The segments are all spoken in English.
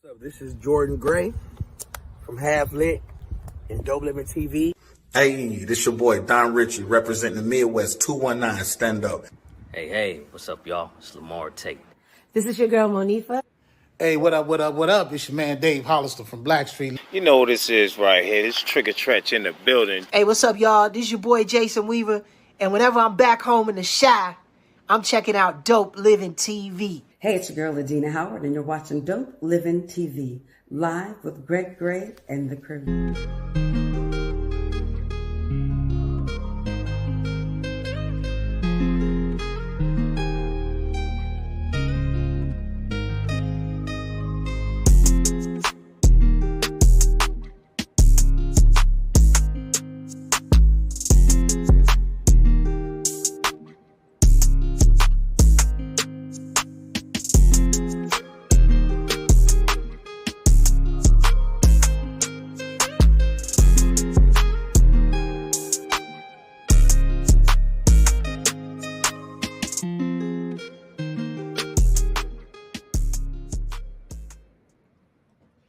So this is Jordan Gray from Half Lit and DopelivenTV. Hey, this your boy Don Ritchie representing the Midwest 219 Stand Up. Hey, what's up, y'all? It's Lamar Tate. This is your girl, Monifa. Hey, what up? It's your man Dave Hollister from Blackstreet. You know what this is right here. This Trigger Trench in the building. Hey, what's up, y'all? This is your boy Jason Weaver. And whenever I'm back home in the Chi, I'm checking out Dope Living TV. Hey, it's your girl, Adina Howard, and you're watching Dope Living TV, live with Greg Gray and the crew.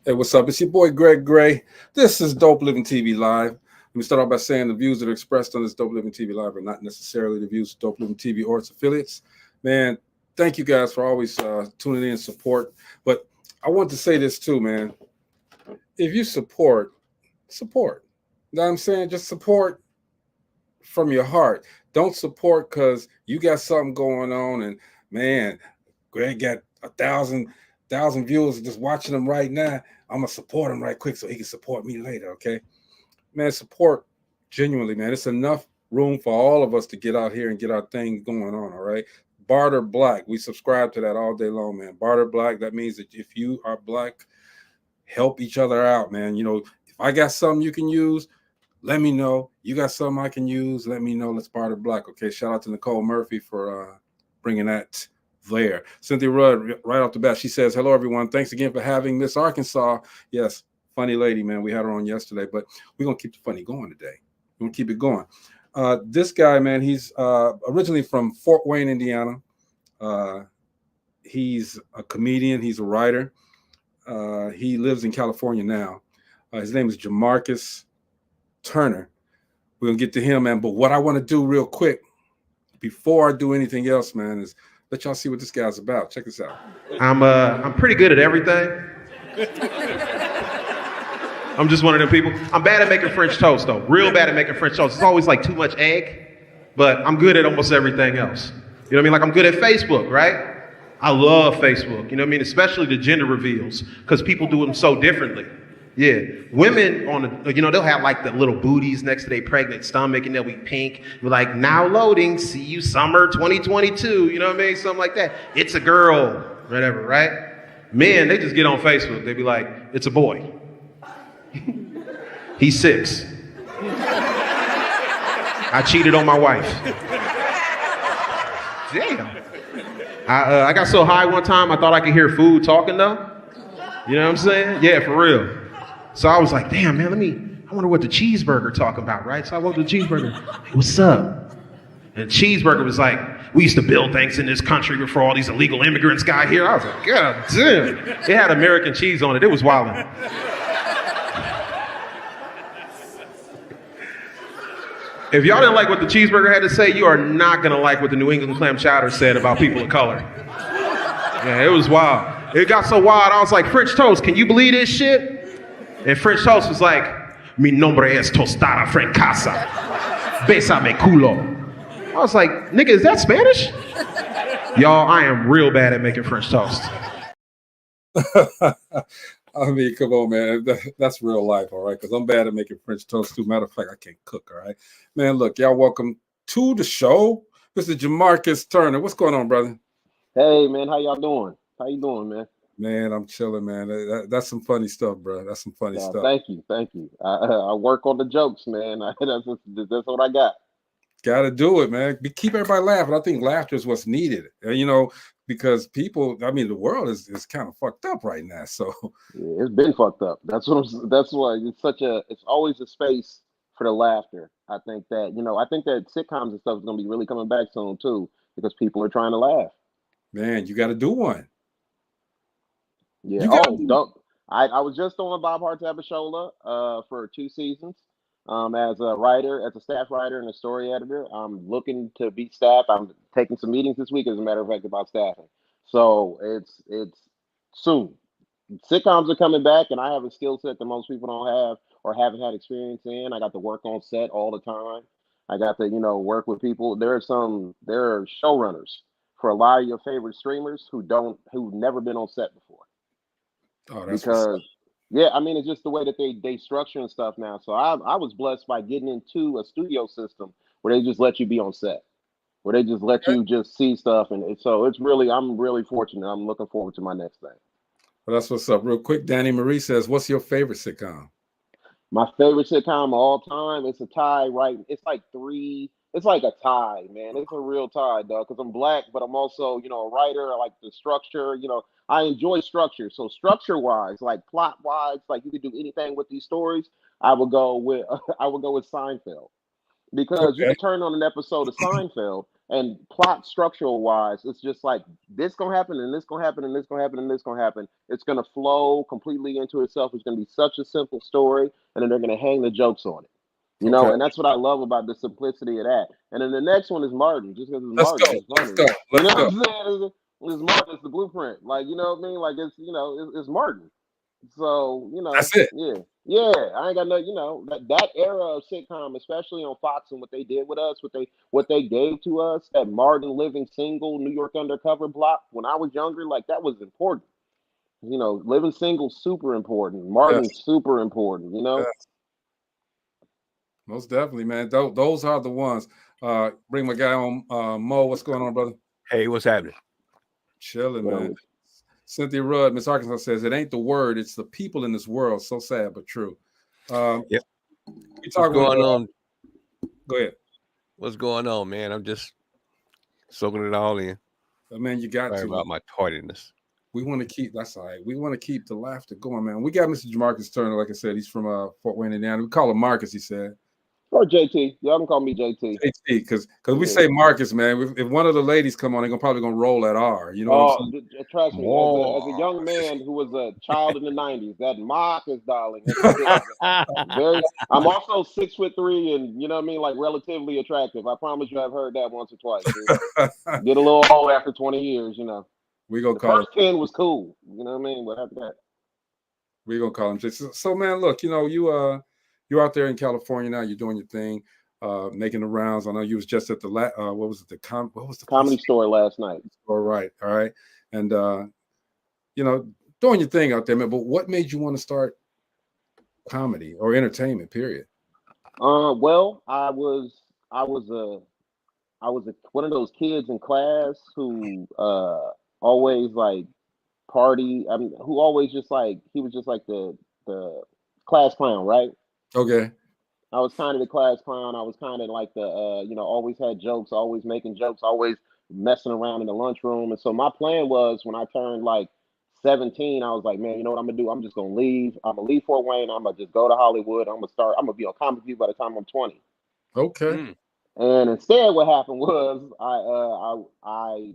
Hey, what's up? It's your boy Greg Gray. This is Dope Living TV Live. Let me start off by saying the views that are expressed on this Dope Living TV Live are not necessarily the views of Dope Living TV or its affiliates. Man, thank you guys for always tuning in and support. But I want to say this too, man. If you support. You know what I'm saying? Just support from your heart. Don't support because you got something going on and, man, Greg got 1,000 viewers just watching him right now. I'm going to support him right quick so he can support me later, okay? Man, support genuinely, man. It's enough room for all of us to get out here and get our thing going on, all right? Barter Black. We subscribe to that all day long, man. Barter Black, that means that if you are Black, help each other out, man. You know, if I got something you can use, let me know. You got something I can use, let me know. Let's barter Black, okay? Shout out to Nicole Murphy for bringing that there. Cynthia Rudd, right off the bat, she says, hello, everyone. Thanks again for having Miss Arkansas. Yes, funny lady, man. We had her on yesterday, but we're going to keep the funny going today. We're going to keep it going. This guy, man, he's originally from Fort Wayne, Indiana. He's a comedian. He's a writer. He lives in California now. His name is Jamarcus Turner. We're going to get to him, man. But what I want to do real quick before I do anything else, man, is let y'all see what this guy's about. Check this out. I'm pretty good at everything. I'm just one of them people. I'm bad at making French toast, though. Real bad at making French toast. It's always like too much egg, but I'm good at almost everything else. You know what I mean? Like I'm good at Facebook, right? I love Facebook. You know what I mean? Especially the gender reveals, because people do them so differently. Yeah, women on the, they'll have like the little booties next to their pregnant stomach and they'll be pink. We're like, now loading, see you summer 2022, you know what I mean? Something like that. It's a girl, whatever, right? Men, they just get on Facebook. They be like, it's a boy. He's 6. I cheated on my wife. Damn. I got so high one time I thought I could hear food talking though. You know what I'm saying? Yeah, for real. So I was like, damn, man, I wonder what the cheeseburger talking about, right? So I walked to the cheeseburger. Hey, what's up? And the cheeseburger was like, we used to build things in this country before all these illegal immigrants got here. I was like, God damn. It had American cheese on it. It was wilding. If y'all didn't like what the cheeseburger had to say, you are not going to like what the New England clam chowder said about people of color. Yeah, it was wild. It got so wild, I was like, French toast, can you believe this shit? And French toast was like, mi nombre es tostada francasa. Bésame culo. I was like, nigga, is that Spanish? Y'all, I am real bad at making French toast. I mean, come on, man. That's real life, all right? Because I'm bad at making French toast, too. Matter of fact, I can't cook, all right? Man, look, y'all welcome to the show. Mr. Jamarcus Turner. What's going on, brother? Hey, man, how y'all doing? How you doing, man? Man, I'm chilling, man. That's some funny stuff, bro. That's some funny stuff. Thank you. I work on the jokes, man. That's what I got. Got to do it, man. Keep everybody laughing. I think laughter is what's needed. Because people, I mean, the world is kind of fucked up right now. So yeah, it's been fucked up. That's why it's always a space for the laughter. I think that sitcoms and stuff is gonna be really coming back soon too, because people are trying to laugh. Man, you got to do one. Yeah. I was just on Bob Hart's Abishola for 2 seasons as a writer, as a staff writer and a story editor. I'm looking to be staff. I'm taking some meetings this week, as a matter of fact, about staffing. So it's soon. Sitcoms are coming back, and I have a skill set that most people don't have or haven't had experience in. I got to work on set all the time. I got to, work with people. There are showrunners for a lot of your favorite streamers who've never been on set before. Oh, that's what's up. Because yeah, I mean, it's just the way that they structure and stuff now. So I was blessed by getting into a studio system where they just let you be on set, where they just let you just see stuff, and so I'm really fortunate. I'm looking forward to my next thing. Well, that's what's up. Real quick, Danny Marie says, "What's your favorite sitcom?" My favorite sitcom of all time. It's a tie, right? It's like three. It's like a tie, man. It's a real tie, dog. Because I'm black, but I'm also, a writer. I like the structure. I enjoy structure. So structure-wise, like plot-wise, like you could do anything with these stories. I would go with Seinfeld. Because you Okay. could turn on an episode of Seinfeld and plot structural wise, it's just like this gonna happen and this gonna happen and this gonna happen and this gonna happen. It's gonna flow completely into itself. It's gonna be such a simple story, and then they're gonna hang the jokes on it. Okay. And that's what I love about the simplicity of that. And then the next one is Martin, just because it's Let's Martin. go. It's Let's funny. go. Let's go. What I'm saying? It's Martin. It's the blueprint. Like, you know what I mean? Like it's Martin. So, That's it. yeah, I ain't got no, that era of sitcom, especially on Fox and what they did with us, what they gave to us, that Martin Living Single, New York Undercover block. When I was younger, like that was important. Living Single, super important. Martin, Yes. super important. Yes. Most definitely, man. Those are the ones. Bring my guy on, Mo. What's going on, brother? Hey, what's happening? Chilling, man. Cynthia Rudd, Miss Arkansas says, "It ain't the word, it's the people in this world." So sad, but true. Yep. We talk What's going on? Go ahead. What's going on, man? I'm just soaking it all in. Man, you got Sorry to. about my tardiness. We want to keep, that's all right. We want to keep the laughter going, man. We got Mr. Jamarcus Turner, like I said. He's from Fort Wayne, Indiana. We call him Marcus, he said. Or JT. Y'all can call me JT. JT, because we say Marcus, man. If one of the ladies come on, they're probably going to roll that R. You know what I'm saying? Trust me, as a young man who was a child in the 90s, that Marcus, darling. I'm also 6'3" and, you know what I mean, like relatively attractive. I promise you I've heard that once or twice. Get a little old after 20 years, We gonna the call first 10 was cool. You know what I mean? But after that. We're gonna call him JT. So, man, look, you're out there in California now. You're doing your thing, making the rounds. I know you was just at the what was it? What was the Comedy Store last night? All right, and doing your thing out there, man. But what made you want to start comedy or entertainment? Period. Well, I was one of those kids in class who always like party. I mean, who always just like he was just like the class clown, right? Okay. I was kind of the class clown. I was kind of like the always had jokes, always making jokes, always messing around in the lunchroom. And so my plan was when I turned like 17, I was like, man, you know what I'm gonna do? I'm just gonna leave. I'm gonna leave Fort Wayne. I'm gonna just go to Hollywood. I'm gonna be on Comic View by the time I'm 20. Okay. And instead, what happened was I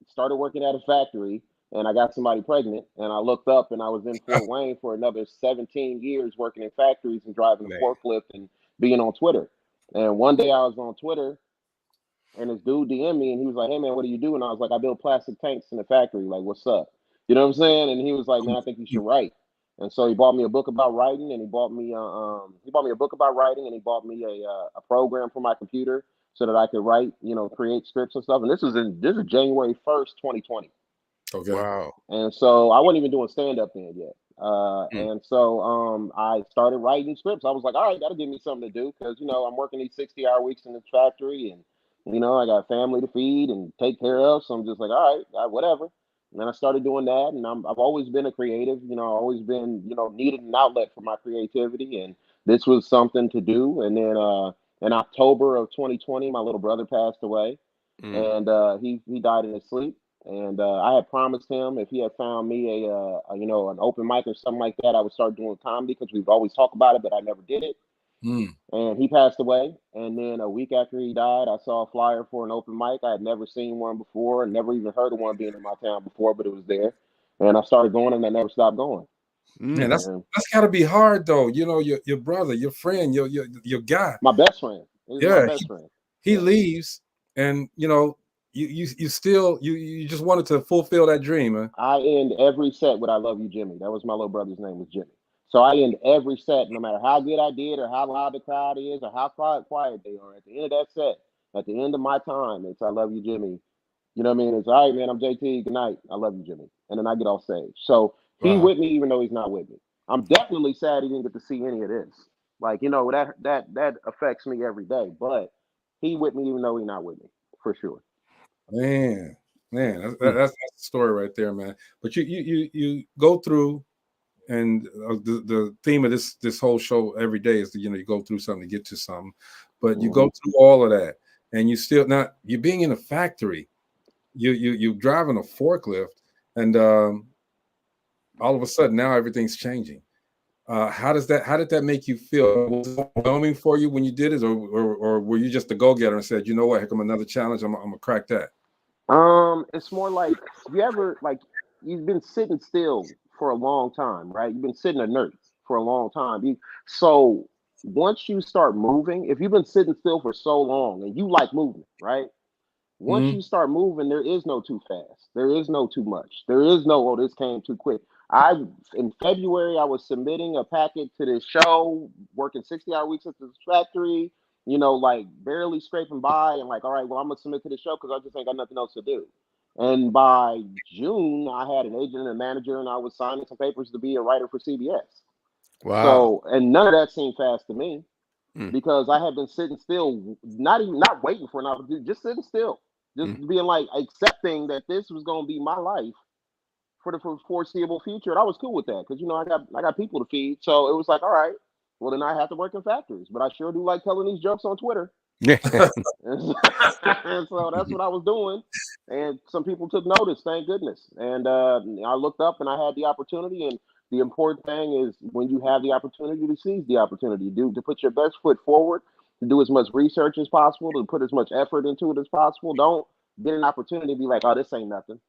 started working at a factory and I got somebody pregnant, and I looked up and I was in Fort Wayne for another 17 years working in factories and driving a forklift and being on Twitter. And one day I was on Twitter and this dude DM'd me and he was like, hey man, what do you do? And I was like, I build plastic tanks in the factory. Like, what's up? You know what I'm saying? And he was like, man, I think you should write. And so he bought me a book about writing, and he bought me a book about writing, and he bought me a program for my computer so that I could write, create scripts and stuff. And this is January 1st, 2020. Okay. Wow. And so I wasn't even doing stand-up then yet. And so I started writing scripts. I was like, all right, that'll give me something to do because, I'm working these 60-hour weeks in the factory and, I got family to feed and take care of. So I'm just like, all right, whatever. And then I started doing that. And I've always been a creative, always been, needed an outlet for my creativity. And this was something to do. And then in October of 2020, my little brother passed away. And he died in his sleep. And I had promised him if he had found me an open mic or something like that, I would start doing comedy because we've always talked about it, but I never did it. And he passed away. And then a week after he died, I saw a flyer for an open mic. I had never seen one before and never even heard of one being in my town before, but it was there. And I started going, and I never stopped going. Man, that's got to be hard though. You know, your brother, your friend, your guy, my best friend. He's my best friend. He leaves, and you know, you still you just wanted to fulfill that dream, man. I end every set with "I love you, Jimmy." That was my little brother's name, was Jimmy. So I end every set, no matter how good I did, or how loud the crowd is, or how quiet they are. At the end of that set, at the end of my time, it's "I love you, Jimmy." You know what I mean? It's all right, man. I'm JT. Good night. I love you, Jimmy. And then I get off stage. So he's with me, even though he's not with me. I'm definitely sad he didn't get to see any of this. Like, you know, that affects me every day. But he with me, even though he's not with me, for sure. Man, that's the story right there, man. But you go through, and the theme of this whole show every day is that, you know, you go through something to get to something. But you go through all of that, and you still not. You're being in a factory. You driving a forklift, and all of a sudden now everything's changing. How did that make you feel? Was it overwhelming for you when you did it, or were you just a go-getter and said, you know what, here come another challenge, I'm gonna crack that? It's more like, you've been sitting still for a long time, right? You've been sitting inert for a long time. So once you start moving, if you've been sitting still for so long and you like movement, right? Once you start moving, there is no too fast. There is no too much. There is no, oh, this came too quick. In February, I was submitting a packet to this show, working 60-hour weeks at this factory, you know, like barely scraping by, and like, all right, well, I'm gonna submit to the show because I just ain't got nothing else to do. And by June, I had an agent and a manager, and I was signing some papers to be a writer for CBS. Wow. So, and none of that seemed fast to me, because I had been sitting still, not waiting for an opportunity, just sitting still. Just being like, accepting that this was going to be my life for the foreseeable future. And I was cool with that because, you know, I got people to feed. So it was like, all right, well, then I have to work in factories. But I sure do like telling these jokes on Twitter. and so that's what I was doing. And some people took notice, thank goodness. And I looked up and I had the opportunity. And the important thing is, when you have the opportunity, to seize the opportunity, to put your best foot forward, to do as much research as possible, to put as much effort into it as possible. Don't get an opportunity to be like, oh, this ain't nothing.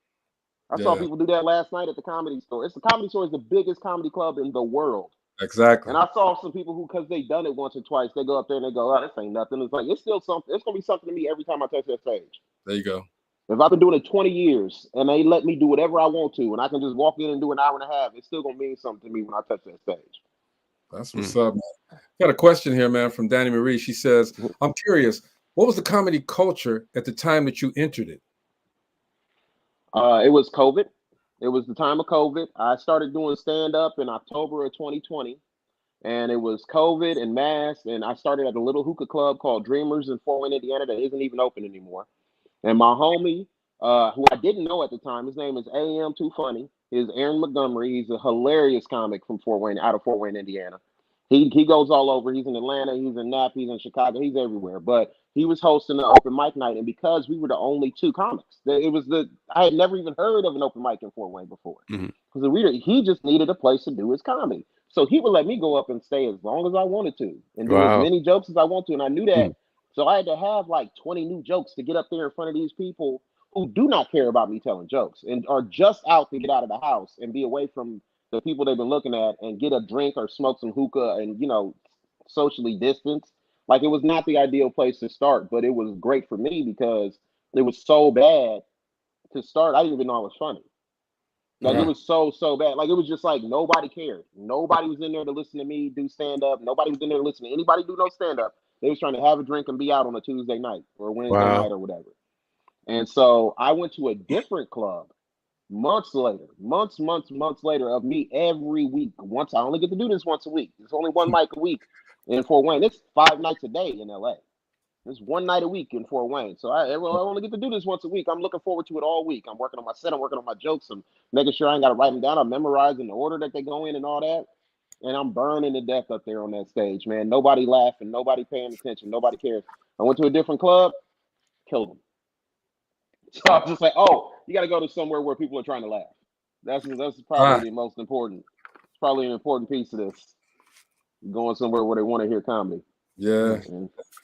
I saw people do that last night at the Comedy Store. The Comedy Store is the biggest comedy club in the world. Exactly. And I saw some people who, because they've done it once or twice, they go up there and they go, oh, this ain't nothing. It's like, it's still something. It's going to be something to me every time I touch that stage. There you go. If I've been doing it 20 years and they let me do whatever I want to, and I can just walk in and do an hour and a half, it's still going to mean something to me when I touch that stage. That's what's up, man. Got a question here, man, from Danny Marie. She says, I'm curious, what was the comedy culture at the time that you entered it? It was COVID. It was the time of COVID. I started doing stand-up in October of 2020, and it was COVID and masks, and I started at a little hookah club called Dreamers in Fort Wayne, Indiana, that isn't even open anymore. And my homie, who I didn't know at the time, his name is A.M. Too Funny, is Aaron Montgomery. He's a hilarious comic from out of Fort Wayne, Indiana. He goes all over. He's in Atlanta, he's in Napa, he's in Chicago, he's everywhere. But he was hosting an open mic night, and because we were the only two comics, I had never even heard of an open mic in Fort Wayne before. Because he just needed a place to do his comedy. So he would let me go up and stay as long as I wanted to, and do as many jokes as I want to. And I knew that. So I had to have like 20 new jokes to get up there in front of these people who do not care about me telling jokes and are just out to get out of the house and be away from the people they've been looking at and get a drink or smoke some hookah and, you know, socially distance. Like, it was not the ideal place to start, but it was great for me because it was so bad to start. I didn't even know it was funny. Like, it was so bad. Like, it was just like nobody cared. Nobody was in there to listen to me do stand-up. Nobody was in there to listen to anybody do no stand-up. They was trying to have a drink and be out on a Tuesday night or a Wednesday night or whatever. And so I went to a different club months later, months later, of me every week. I only get to do this once a week. It's only one mic a week in Fort Wayne. It's 5 nights a day in LA. It's one night a week in Fort Wayne. So I only get to do this once a week. I'm looking forward to it all week. I'm working on my set. I'm working on my jokes. I'm making sure I ain't got to write them down. I'm memorizing the order that they go in and all that. And I'm burning to death up there on that stage, man. Nobody laughing. Nobody paying attention. Nobody cares. I went to a different club. Killed them. So I was just like, oh, you got to go to somewhere where people are trying to laugh. That's probably the most important. It's probably an important piece of this. Going somewhere where they want to hear comedy. Yeah.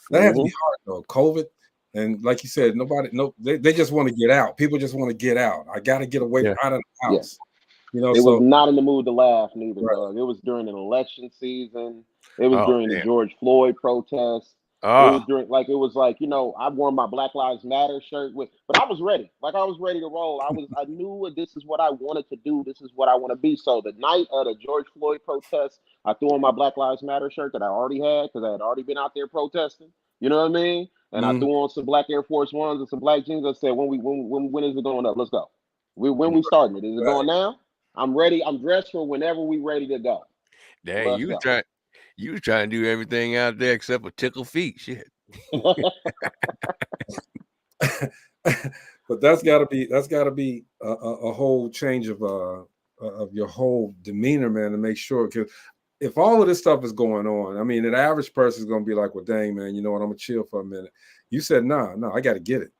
That has to be hard though. COVID, and like you said, they just want to get out. People just want to get out. I got to get away out of the house. You know, It was so not in the mood to laugh neither, right. dog. It was during an election season. It was Oh during the damn. George Floyd protests. It was Ah, during it was like, I wore my Black Lives Matter shirt but I was ready. Like I was ready to roll. I knew this is what I wanted to do. This is what I want to be. So the night of the George Floyd protest, I threw on my Black Lives Matter shirt that I already had because I had already been out there protesting. You know what I mean? And I Mhm. threw on some black Air Force Ones and some black jeans. I said, when is it going up? Let's go. When we starting it? Is it going Right. now? I'm ready. I'm dressed for whenever we ready to go. dang, Let's go. you was trying to do everything out there except for tickle feet. Shit. But that's got to be a whole change of your whole demeanor, man, to make sure. Because if all of this stuff is going on, I mean, an average person is going to be like, well, dang, man, you know what? I'm gonna chill for a minute. You said, no, I got to get it.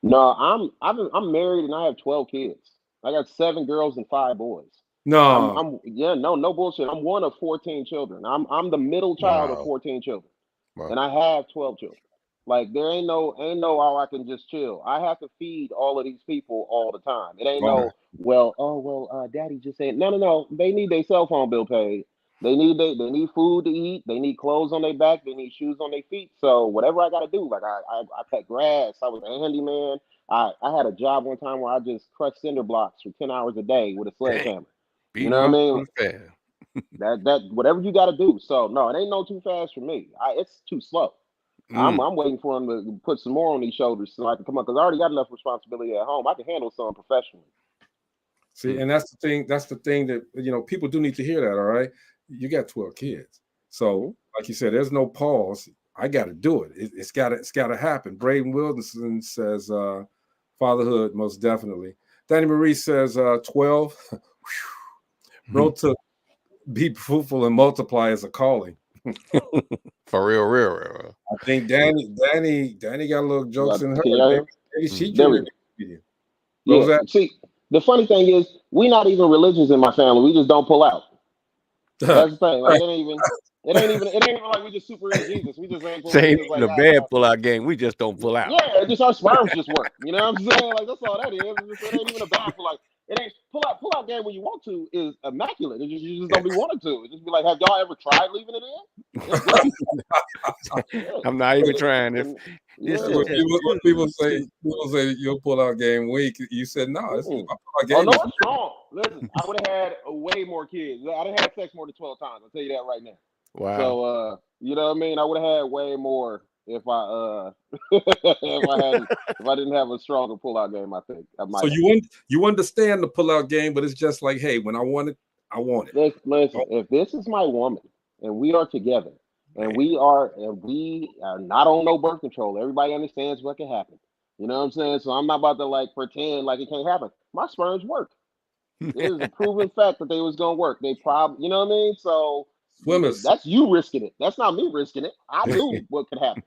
No, I'm married and I have 12 kids. I got 7 girls and 5 boys. No, No bullshit. I'm one of 14 children. I'm the middle child of Wow. 14 children, Wow. and I have 12 children. Like there ain't no how I can just chill. I have to feed all of these people all the time. It ain't okay. daddy just said no. They need their cell phone bill paid. They need food to eat. They need clothes on their back. They need shoes on their feet. So whatever I got to do, like I cut grass. I was a handyman. I had a job one time where I just crushed cinder blocks for 10 hours a day with a Dang. sledgehammer. You Beating know what I around mean? too fast. That whatever you got to do. So no, it ain't no too fast for me. It's too slow. I'm waiting for him to put some more on these shoulders so I can come up because I already got enough responsibility at home. I can handle something professionally. See, and that's the thing. That's the thing that people do need to hear that. All right, you got 12 kids, so like you said, there's no pause. I got to do it. It's got to happen. Braden Wilson says, fatherhood, most definitely. Danny Marie says, 12. Wrote to be fruitful and multiply is a calling. For real. I think Danny got a little jokes in her. Can y'all hear? Maybe she There can we be go. comedian. What was Yeah. that? See, the funny thing is, we not even religious in my family. We just don't pull out. That's the thing. Like it ain't even like we just super into Jesus. We just ain't pull. We Say ain't just even like, a bad pull-out game. We just don't pull out. yeah, just our sperms just work. You know what I'm saying? Like that's all that is. It ain't even a bad pull out. It ain't pull out game when you want to is immaculate. You just don't be wanting to. It just be like, have y'all ever tried leaving it in? It's great. Yeah. I'm not even trying. If Yeah. this is When just people say you'll pull out game week, you said no. This is my pull out Oh game. no, it's strong. Listen, I would have had way more kids. I'd have had sex more than 12 times. I'll tell you that right now. wow. So you know what I mean? I would have had way more if I if I didn't have a stronger pullout game, I think. I might So have. you understand the pull out game, but it's just like, hey, when I want it, I want it. Listen, if this is my woman and we are together and we are not on no birth control, everybody understands what can happen. You know what I'm saying? So I'm not about to like pretend like it can't happen. My sperms work. It is a proven fact that they was gonna work. They probably, you know what I mean? So Swimmers. that's you risking it. That's not me risking it. I knew what could happen.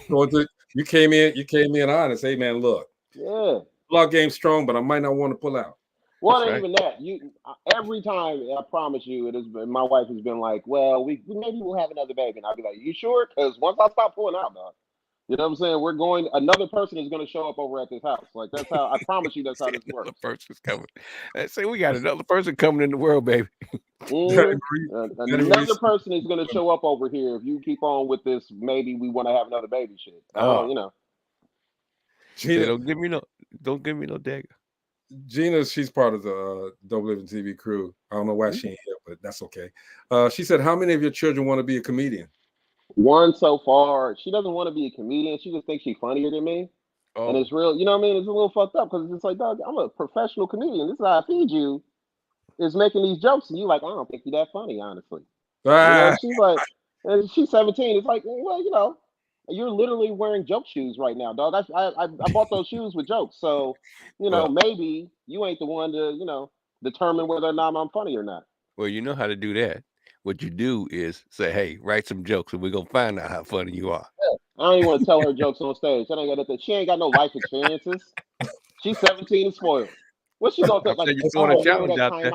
So you came in honest. Hey man, look, Yeah. pull out game strong, but I might not want to pull out. Well, That's not even that. Every time I promise you, it has been. My wife has been like, "Well, we maybe we'll have another baby," and I'll be like, "You sure?" Because once I stop pulling out, dog, you know what I'm saying? Another person is going to show up over at this house. Like that's how I promise you. That's how this Another works. person's coming. Let's say we got another person coming in the world, baby. Another person is going to show up over here if you keep on with this. Maybe we want to have another baby shit. Say, don't give me no dagger. Gina, she's part of the Dope Living TV crew. I don't know why she ain't here, but that's okay. She said, how many of your children want to be a comedian? One so far. She doesn't want to be a comedian. She just thinks she's funnier than me. Oh. And it's real, you know what I mean? It's a little fucked up because it's just like, dog, I'm a professional comedian. This is how I feed you. Is making these jokes, and you like, I don't think you're that funny, honestly. She's like, and she's 17. It's like, well, you're literally wearing joke shoes right now, dog. I bought those shoes with jokes, so maybe you ain't the one to determine whether or not I'm funny or not. Well, you know how to do that. What you do is say, hey, write some jokes, and we're gonna find out how funny you are. I don't even want to tell her jokes on stage. She ain't got no life experiences. She's 17 and spoiled. What's she gonna think? Like, remember that time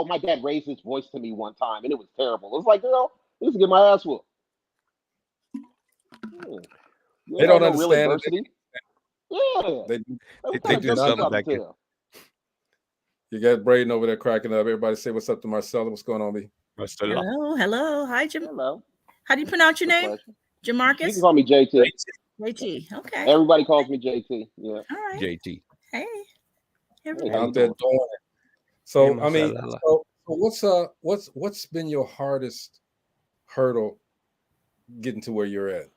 my dad raised his voice to me one time and it was terrible. It's like, girl, I used to get my ass whooped. They don't understand real adversity. Yeah. They do something like that. You got Braden over there cracking up. Everybody say what's up to Marcella. What's going on, B? Hello. Hi, Jim. Hello. How do you pronounce your name? Jamarcus? You can call me JT. JT. Okay. Everybody calls me JT. Yeah. All right. JT. Hey. Out there doing it. So I mean, so what's been your hardest hurdle getting to where you're at?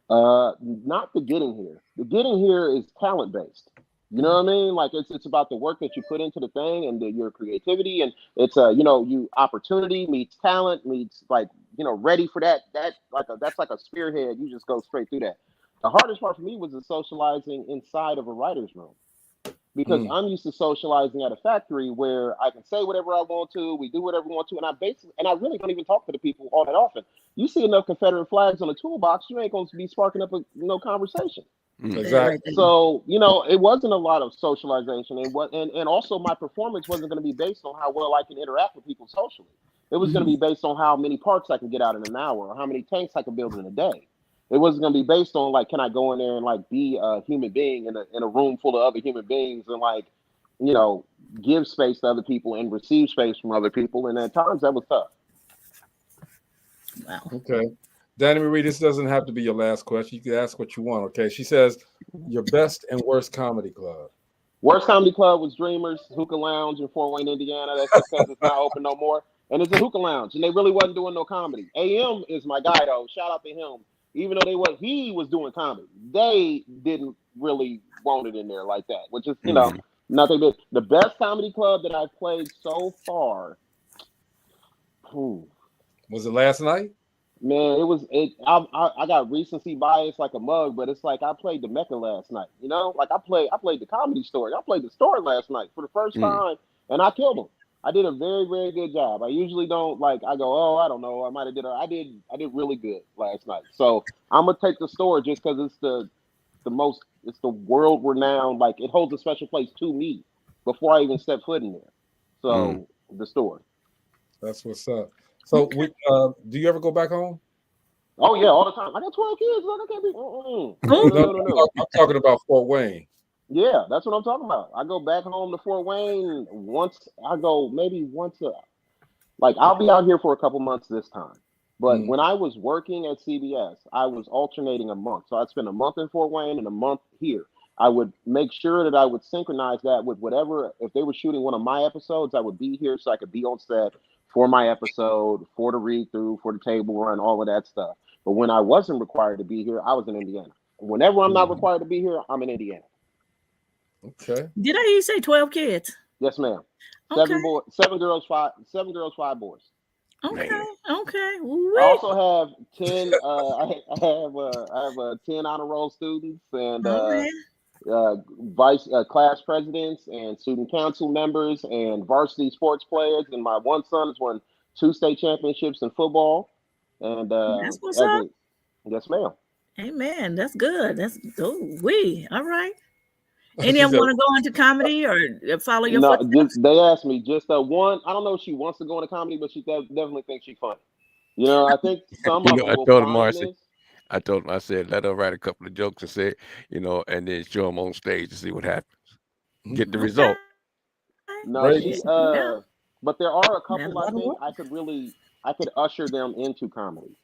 Not the getting here. The getting here is talent based. You know what I mean? Like it's about the work that you put into the thing and your creativity, and it's you opportunity meets talent meets ready for that. That's like a spearhead. You just go straight through that. The hardest part for me was the socializing inside of a writer's room. Because I'm used to socializing at a factory where I can say whatever I want to, we do whatever we want to, and I really don't even talk to the people all that often. You see enough Confederate flags on the toolbox, you ain't going to be sparking up no conversation. Exactly. So it wasn't a lot of socialization, and also my performance wasn't going to be based on how well I can interact with people socially. It was going to be based on how many parts I can get out in an hour, or how many tanks I can build in a day. It wasn't going to be based on can I go in there and be a human being in a room full of other human beings and give space to other people and receive space from other people. And at times that was tough. Wow. Okay. Danny Marie, this doesn't have to be your last question. You can ask what you want. Okay. She says your best and worst comedy club. Worst comedy club was Dreamers Hookah Lounge in Fort Wayne, Indiana. That's just because it's not open no more. And it's a hookah lounge, and they really wasn't doing no comedy. AM is my guy though. Shout out to him. Even though he was doing comedy, they didn't really want it in there like that, which is, nothing big. The best comedy club that I've played so far. Was it last night? Man, I got recency bias like a mug, but it's like I played the Mecca last night. I played the Comedy Store. I played the Store last night for the first time, and I killed them. I did a very, very good job. I usually don't I go, oh, I don't know. I might have I did really good last night. So I'm gonna take the Store just because it's it's the world renowned. It holds a special place to me before I even step foot in there. So the Store. That's what's up. So do you ever go back home? Oh yeah, all the time. I got 12 kids. I can't be. No. I'm talking about Fort Wayne. Yeah, that's what I'm talking about. I go back home to Fort Wayne once. I go maybe once I'll be out here for a couple months this time. But when I was working at CBS, I was alternating a month. So I'd spend a month in Fort Wayne and a month here. I would make sure that I would synchronize that with whatever. If they were shooting one of my episodes, I would be here so I could be on set for my episode, for the read through, for the table run, all of that stuff. But when I wasn't required to be here, I was in Indiana. Whenever I'm not required to be here, I'm in Indiana. Okay. Did I hear you say 12 kids? Yes, ma'am. Okay. 7 girls, 5 boys. Okay. Man. Okay. I also have 10. I have 10 honor roll students and vice class presidents and student council members and varsity sports players. And my one son has won 2 state championships in football. And that's what's up. Yes, ma'am. Amen. That's good. All right. Any of them want to go into comedy or follow your footsteps? They asked me just one. I don't know if she wants to go into comedy, but she definitely thinks she's funny. I think some of them I will told him, find Marcy. this. I told him, I said, let her write a couple of jokes and say, and then show them on stage to see what happens. Get the result. No, but there are a couple I think I could usher them into comedy.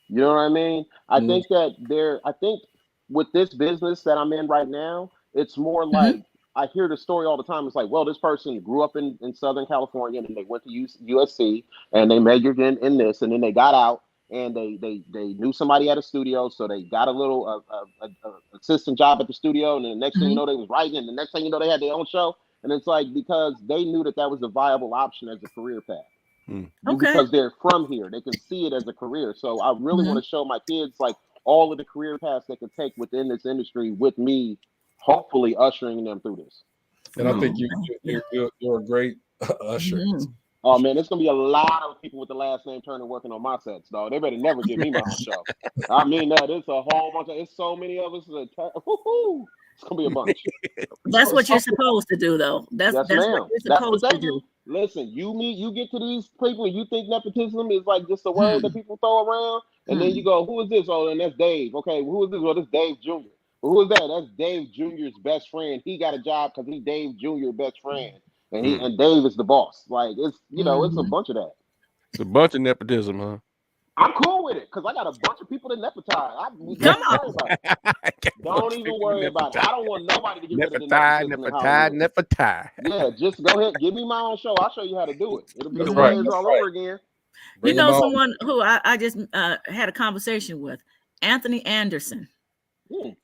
You know what I mean? I think with this business that I'm in right now, it's more like I hear the story all the time. It's like, well, this person grew up in Southern California and they went to USC and they majored in this, and then they got out and they knew somebody at a studio, so they got a little assistant job at the studio, and then the next thing you know, they was writing, and the next thing you know, they had their own show. And it's like, because they knew that was a viable option as a career path. Because they're from here, they can see it as a career. So I really want to show my kids all of the career paths they can take within this industry with me, hopefully ushering them through this. And I think you're a great usher. Oh man, there's gonna be a lot of people with the last name Turner working on my sets, dog. They better never give me my own show. I mean that. It's a whole bunch of. It's so many of us. It's gonna be a bunch. That's what you're supposed to do, though. That's what you're supposed to do. Listen, you get to these people and you think nepotism is just a word that people throw around, and then you go, who is this? Oh, and that's Dave. Okay, who is this? Well, this Dave Jr. Well, who is that? That's Dave Jr.'s best friend. He got a job because he's Dave Jr.'s best friend. and and Dave is the boss. Like it's it's a bunch of that. It's a bunch of nepotism, huh? I'm cool with it because I got a bunch of people to nepotize. Don't even worry about it. I don't want nobody to get rid of the nepotize. Yeah, just go ahead. Give me my own show. I'll show you how to do it. It'll be all over again. You know someone who I just had a conversation with, Anthony Anderson.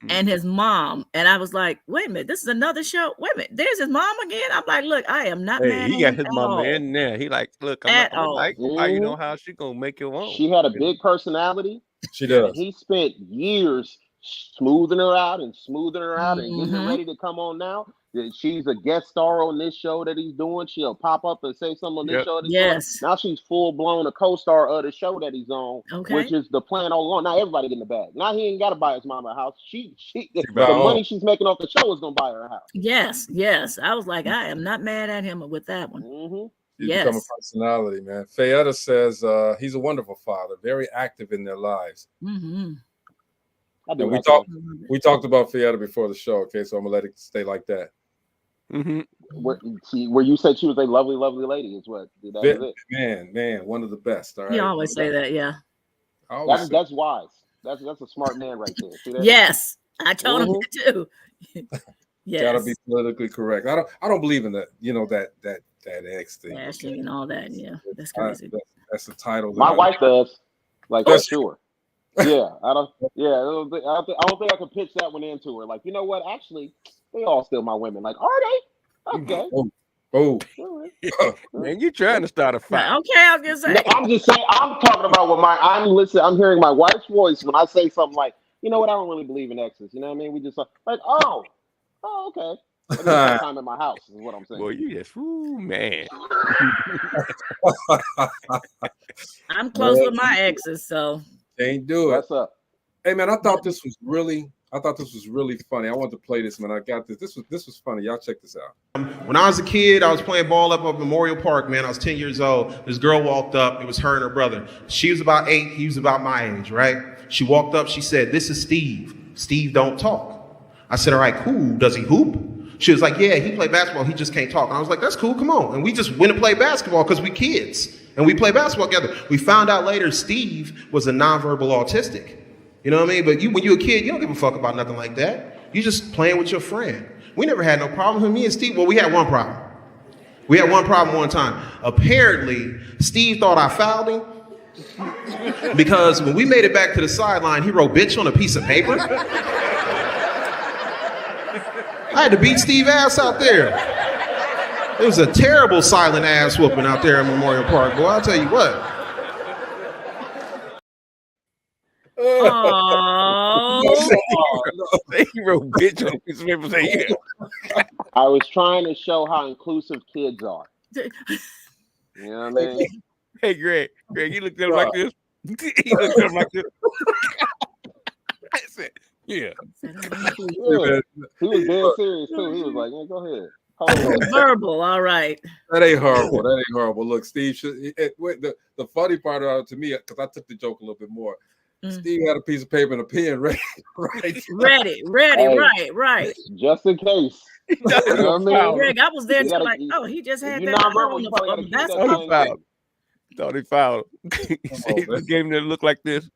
And his mom, and I was like, wait a minute, this is another show. Wait a minute, there's his mom again. I'm like, look, I am not mad. He got his mama in there. He like, look, I'm not like, how you know how she gonna make your own? She had a big personality. She does. And he spent years smoothing her out and getting her ready to come on now. She's a guest star on this show that he's doing. She'll pop up and say something on this show. Now she's full blown a co-star of the show that he's on, which is the plan all along. Now everybody getting the bag. Now he ain't got to buy his mama a house. The money she's making off the show is gonna buy her a house. Yes. I was like, I am not mad at him with that one. He's become a personality, man. Fayetta says he's a wonderful father, very active in their lives. I And we talked about Fayetta before the show, okay? So I'm gonna let it stay like that. Where you said she was a lovely, lovely lady is what that man, one of the best. All right. You always say that, yeah. That's wise. That's a smart man right there. See that? Yes, I told him that too. Yes. Gotta be politically correct. I don't believe in that. That X thing. Bashing and all that. Yeah, that's crazy. That's the title. My wife does. Like for sure. Yeah, I don't think I can pitch that one into her. Like, you know what? Actually, they all still my women. Like, are they? Okay. Oh. Man, you trying to start a fight? Okay, I was gonna say. No, I'm just saying. I'm talking about what I'm hearing my wife's voice when I say something like, you know what? I don't really believe in exes. You know what I mean? We just like, oh, okay. Time in my house is what I'm saying. Boy, you just man. I'm close with my exes, so can't do it. What's up? Hey man, I thought this was really funny. I want to play this, man. I got this. This was funny. Y'all check this out. When I was a kid, I was playing ball up at Memorial Park, man. I was 10 years old. This girl walked up. It was her and her brother. She was about 8. He was about my age, right? She walked up. She said, "This is Steve. Steve don't talk." I said, "All right, cool. Does he hoop?" She was like, "Yeah, he play basketball. He just can't talk." And I was like, "That's cool. Come on." And we just went and played basketball because we kids. And we play basketball together. We found out later Steve was a nonverbal autistic. You know what I mean? But when you're a kid, you don't give a fuck about nothing like that. You just playing with your friend. We never had no problem with me and Steve. Well, we had one problem. We had one problem one time. Apparently, Steve thought I fouled him because when we made it back to the sideline, he wrote "bitch" on a piece of paper. I had to beat Steve ass out there. It was a terrible silent ass whooping out there at Memorial Park. Boy, I'll tell you what. He wrote "bitch" on a piece of paper. Say, yeah. I was trying to show how inclusive kids are. You know what I mean? Hey, Greg, you looked at him like this. He looked at him like this. I said, yeah. He was dead serious too. He was like, "Yeah, go ahead." Verbal, all right. That ain't horrible. Look, Steve. The funny part to me, because I took the joke a little bit more. Steve had a piece of paper and a pen ready. Ready, hey, right. Just in case. You know what I mean? Greg, I was there too, like, he just had that. Thought he fouled. He gave him that look like this.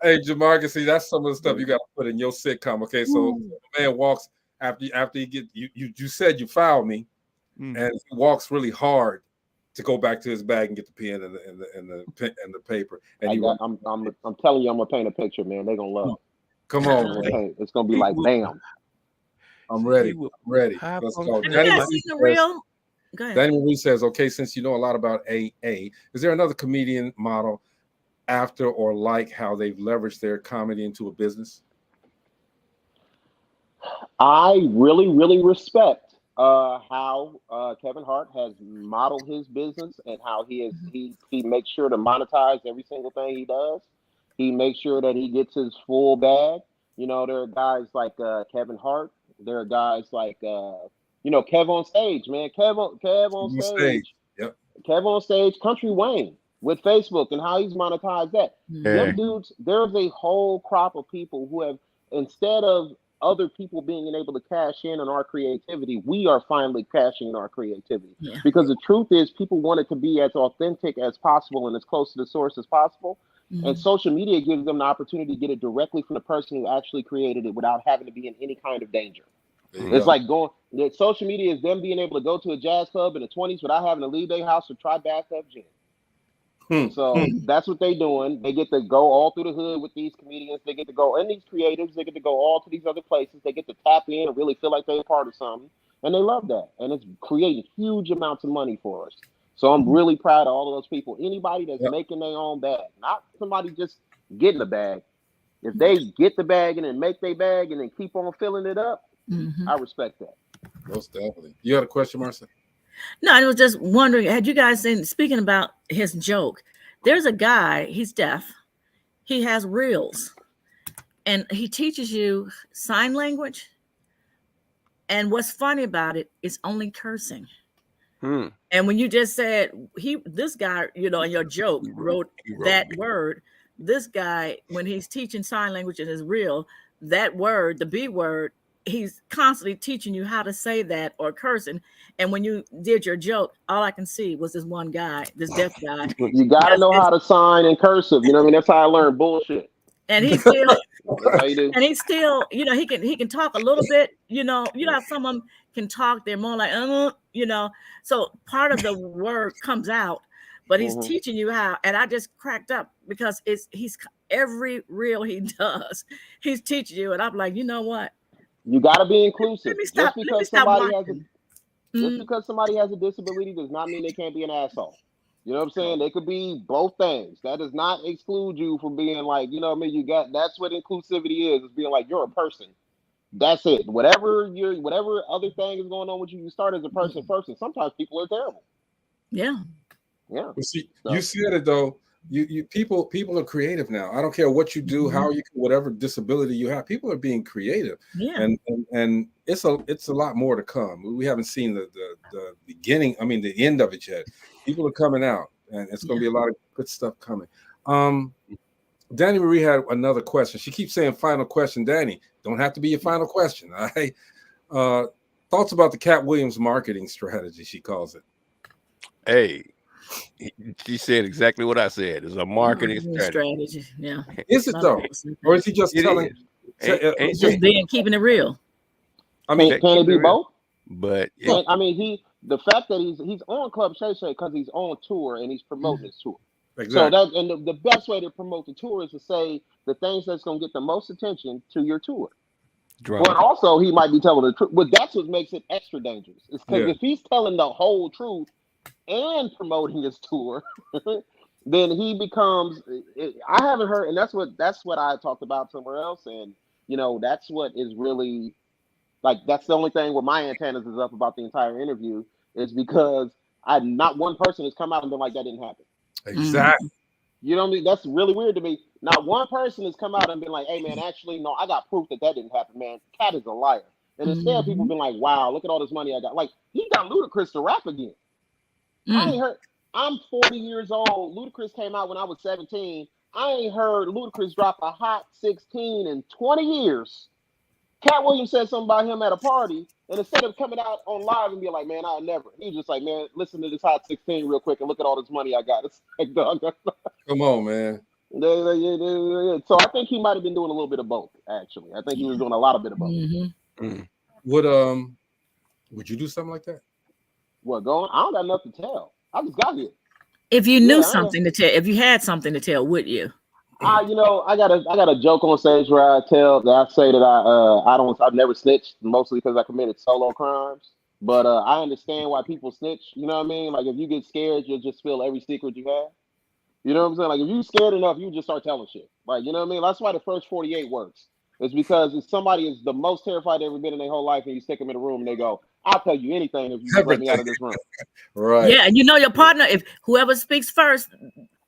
Hey, Jamarcus, see, that's some of the stuff you got to put in your sitcom. Okay, so the man walks after he get you said you fouled me, and he walks really hard to go back to his bag and get the pen and the paper. And I'm telling you, I'm gonna paint a picture, man. They're gonna love. Come on, it's gonna be like, bam. I'm ready. Let's go. Danny Marie says, "Okay, since you know a lot about AA, is there another comedian model after or like how they've leveraged their comedy into a business?" I really, really respect how Kevin Hart has modeled his business and how he makes sure to monetize every single thing he does. He makes sure that he gets his full bag. You know, there are guys like Kevin Hart. There are guys like Kev on stage, man. Kev on stage. Yep. Kev on stage, Country Wayne with Facebook and how he's monetized that. Them dudes, there's a whole crop of people who have, instead of other people being able to cash in on our creativity, we are finally cashing in our creativity. Yeah. Because the truth is, people want it to be as authentic as possible and as close to the source as possible. And social media gives them the opportunity to get it directly from the person who actually created it without having to be in any kind of danger. It's like social media is them being able to go to a jazz club in the 20s without having to leave their house or try bathtub gin. So that's what they're doing. They get to go all through the hood with these comedians. They get to go, and these creatives, they get to go all to these other places. They get to tap in and really feel like they're a part of something. And they love that. And it's creating huge amounts of money for us. So I'm really proud of all of those people. Anybody that's making their own bag, not somebody just getting a bag. If they get the bag and then make their bag and then keep on filling it up, I respect that. Most definitely. You had a question, Marcia? No, I was just wondering, had you guys seen, speaking about his joke, there's a guy, he's deaf. He has reels and he teaches you sign language. And what's funny about it is only cursing. And when you just said this guy, you know, in your joke wrote that word, this guy, when he's teaching sign language in his reel, that word, the B word, he's constantly teaching you how to say that or cursing. And when you did your joke, all I can see was this one guy, this deaf guy. You gotta know how to sign in cursive. You know what I mean? That's how I learned bullshit. And he's still, That's how you do. and he's still, you know, he can talk a little bit. You know how some of them can talk. They're more like, you know. So part of the word comes out, but he's teaching you how. And I just cracked up because he's every reel he does, he's teaching you. And I'm like, you know what? You gotta be inclusive. Just because somebody has a disability does not mean they can't be an asshole. You know what I'm saying? They could be both things. That does not exclude you from being like, you know what I mean? That's what inclusivity is being like, you're a person. That's it. Whatever other thing is going on with you, you start as a person first. And sometimes people are terrible. Yeah. Yeah. Well, see, you said it though. You people are creative now. I don't care what you do, how you, whatever disability you have, people are being creative. Yeah. And it's a lot more to come. We haven't seen the beginning, I mean the end of it yet. People are coming out, and it's going to be a lot of good stuff coming. Danny Marie had another question. She keeps saying final question. Danny, don't have to be your final question. All right. Thoughts about the Cat Williams marketing strategy, she calls it. Hey, she said exactly what I said. It's a marketing strategy. Yeah. Is it though? Or is he just telling? Just being keeping it real. I mean, can it be both? But I mean, the fact that he's on Club Shay Shay because he's on tour and he's promoting his tour. Exactly. So the best way to promote the tour is to say the things that's going to get the most attention to your tour. Drama. But also, he might be telling the truth. But that's what makes it extra dangerous. It's because if he's telling the whole truth and promoting his tour, then he becomes. I haven't heard, and that's what I talked about somewhere else, and you know that's what is really like. That's the only thing where my antennas is up about the entire interview is because not one person has come out and been like that didn't happen. Exactly. You know what I mean? That's really weird to me. Not one person has come out and been like, hey, man, actually, no, I got proof that didn't happen, man. Cat is a liar. And instead, people have been like, wow, look at all this money I got. Like, he got Ludacris to rap again. I ain't heard. I'm 40 years old. Ludacris came out when I was 17. I ain't heard Ludacris drop a hot 16 in 20 years. Cat Williams said something about him at a party. And instead of coming out on live and be like, man, I'll never. He's just like, man, listen to this hot 16 real quick and look at all this money I got. It's like, dog. Come on, man. So I think he might have been doing a little bit of both, actually. I think he was doing a lot of both. Would you do something like that? What, going? I don't got enough to tell. I just got here. If you knew something to tell, if you had something to tell, would you? You know, I got a joke on stage where I say that I've never snitched, mostly because I committed solo crimes. But I understand why people snitch. You know what I mean? Like if you get scared, you'll just spill every secret you have. You know what I'm saying? Like if you're scared enough, you just start telling shit. Like, you know what I mean? That's why the first 48 works. It's because if somebody is the most terrified they've ever been in their whole life and you stick them in a room and they go, I'll tell you anything if you let me out of this room. Right. Yeah, and you know your partner, if whoever speaks first,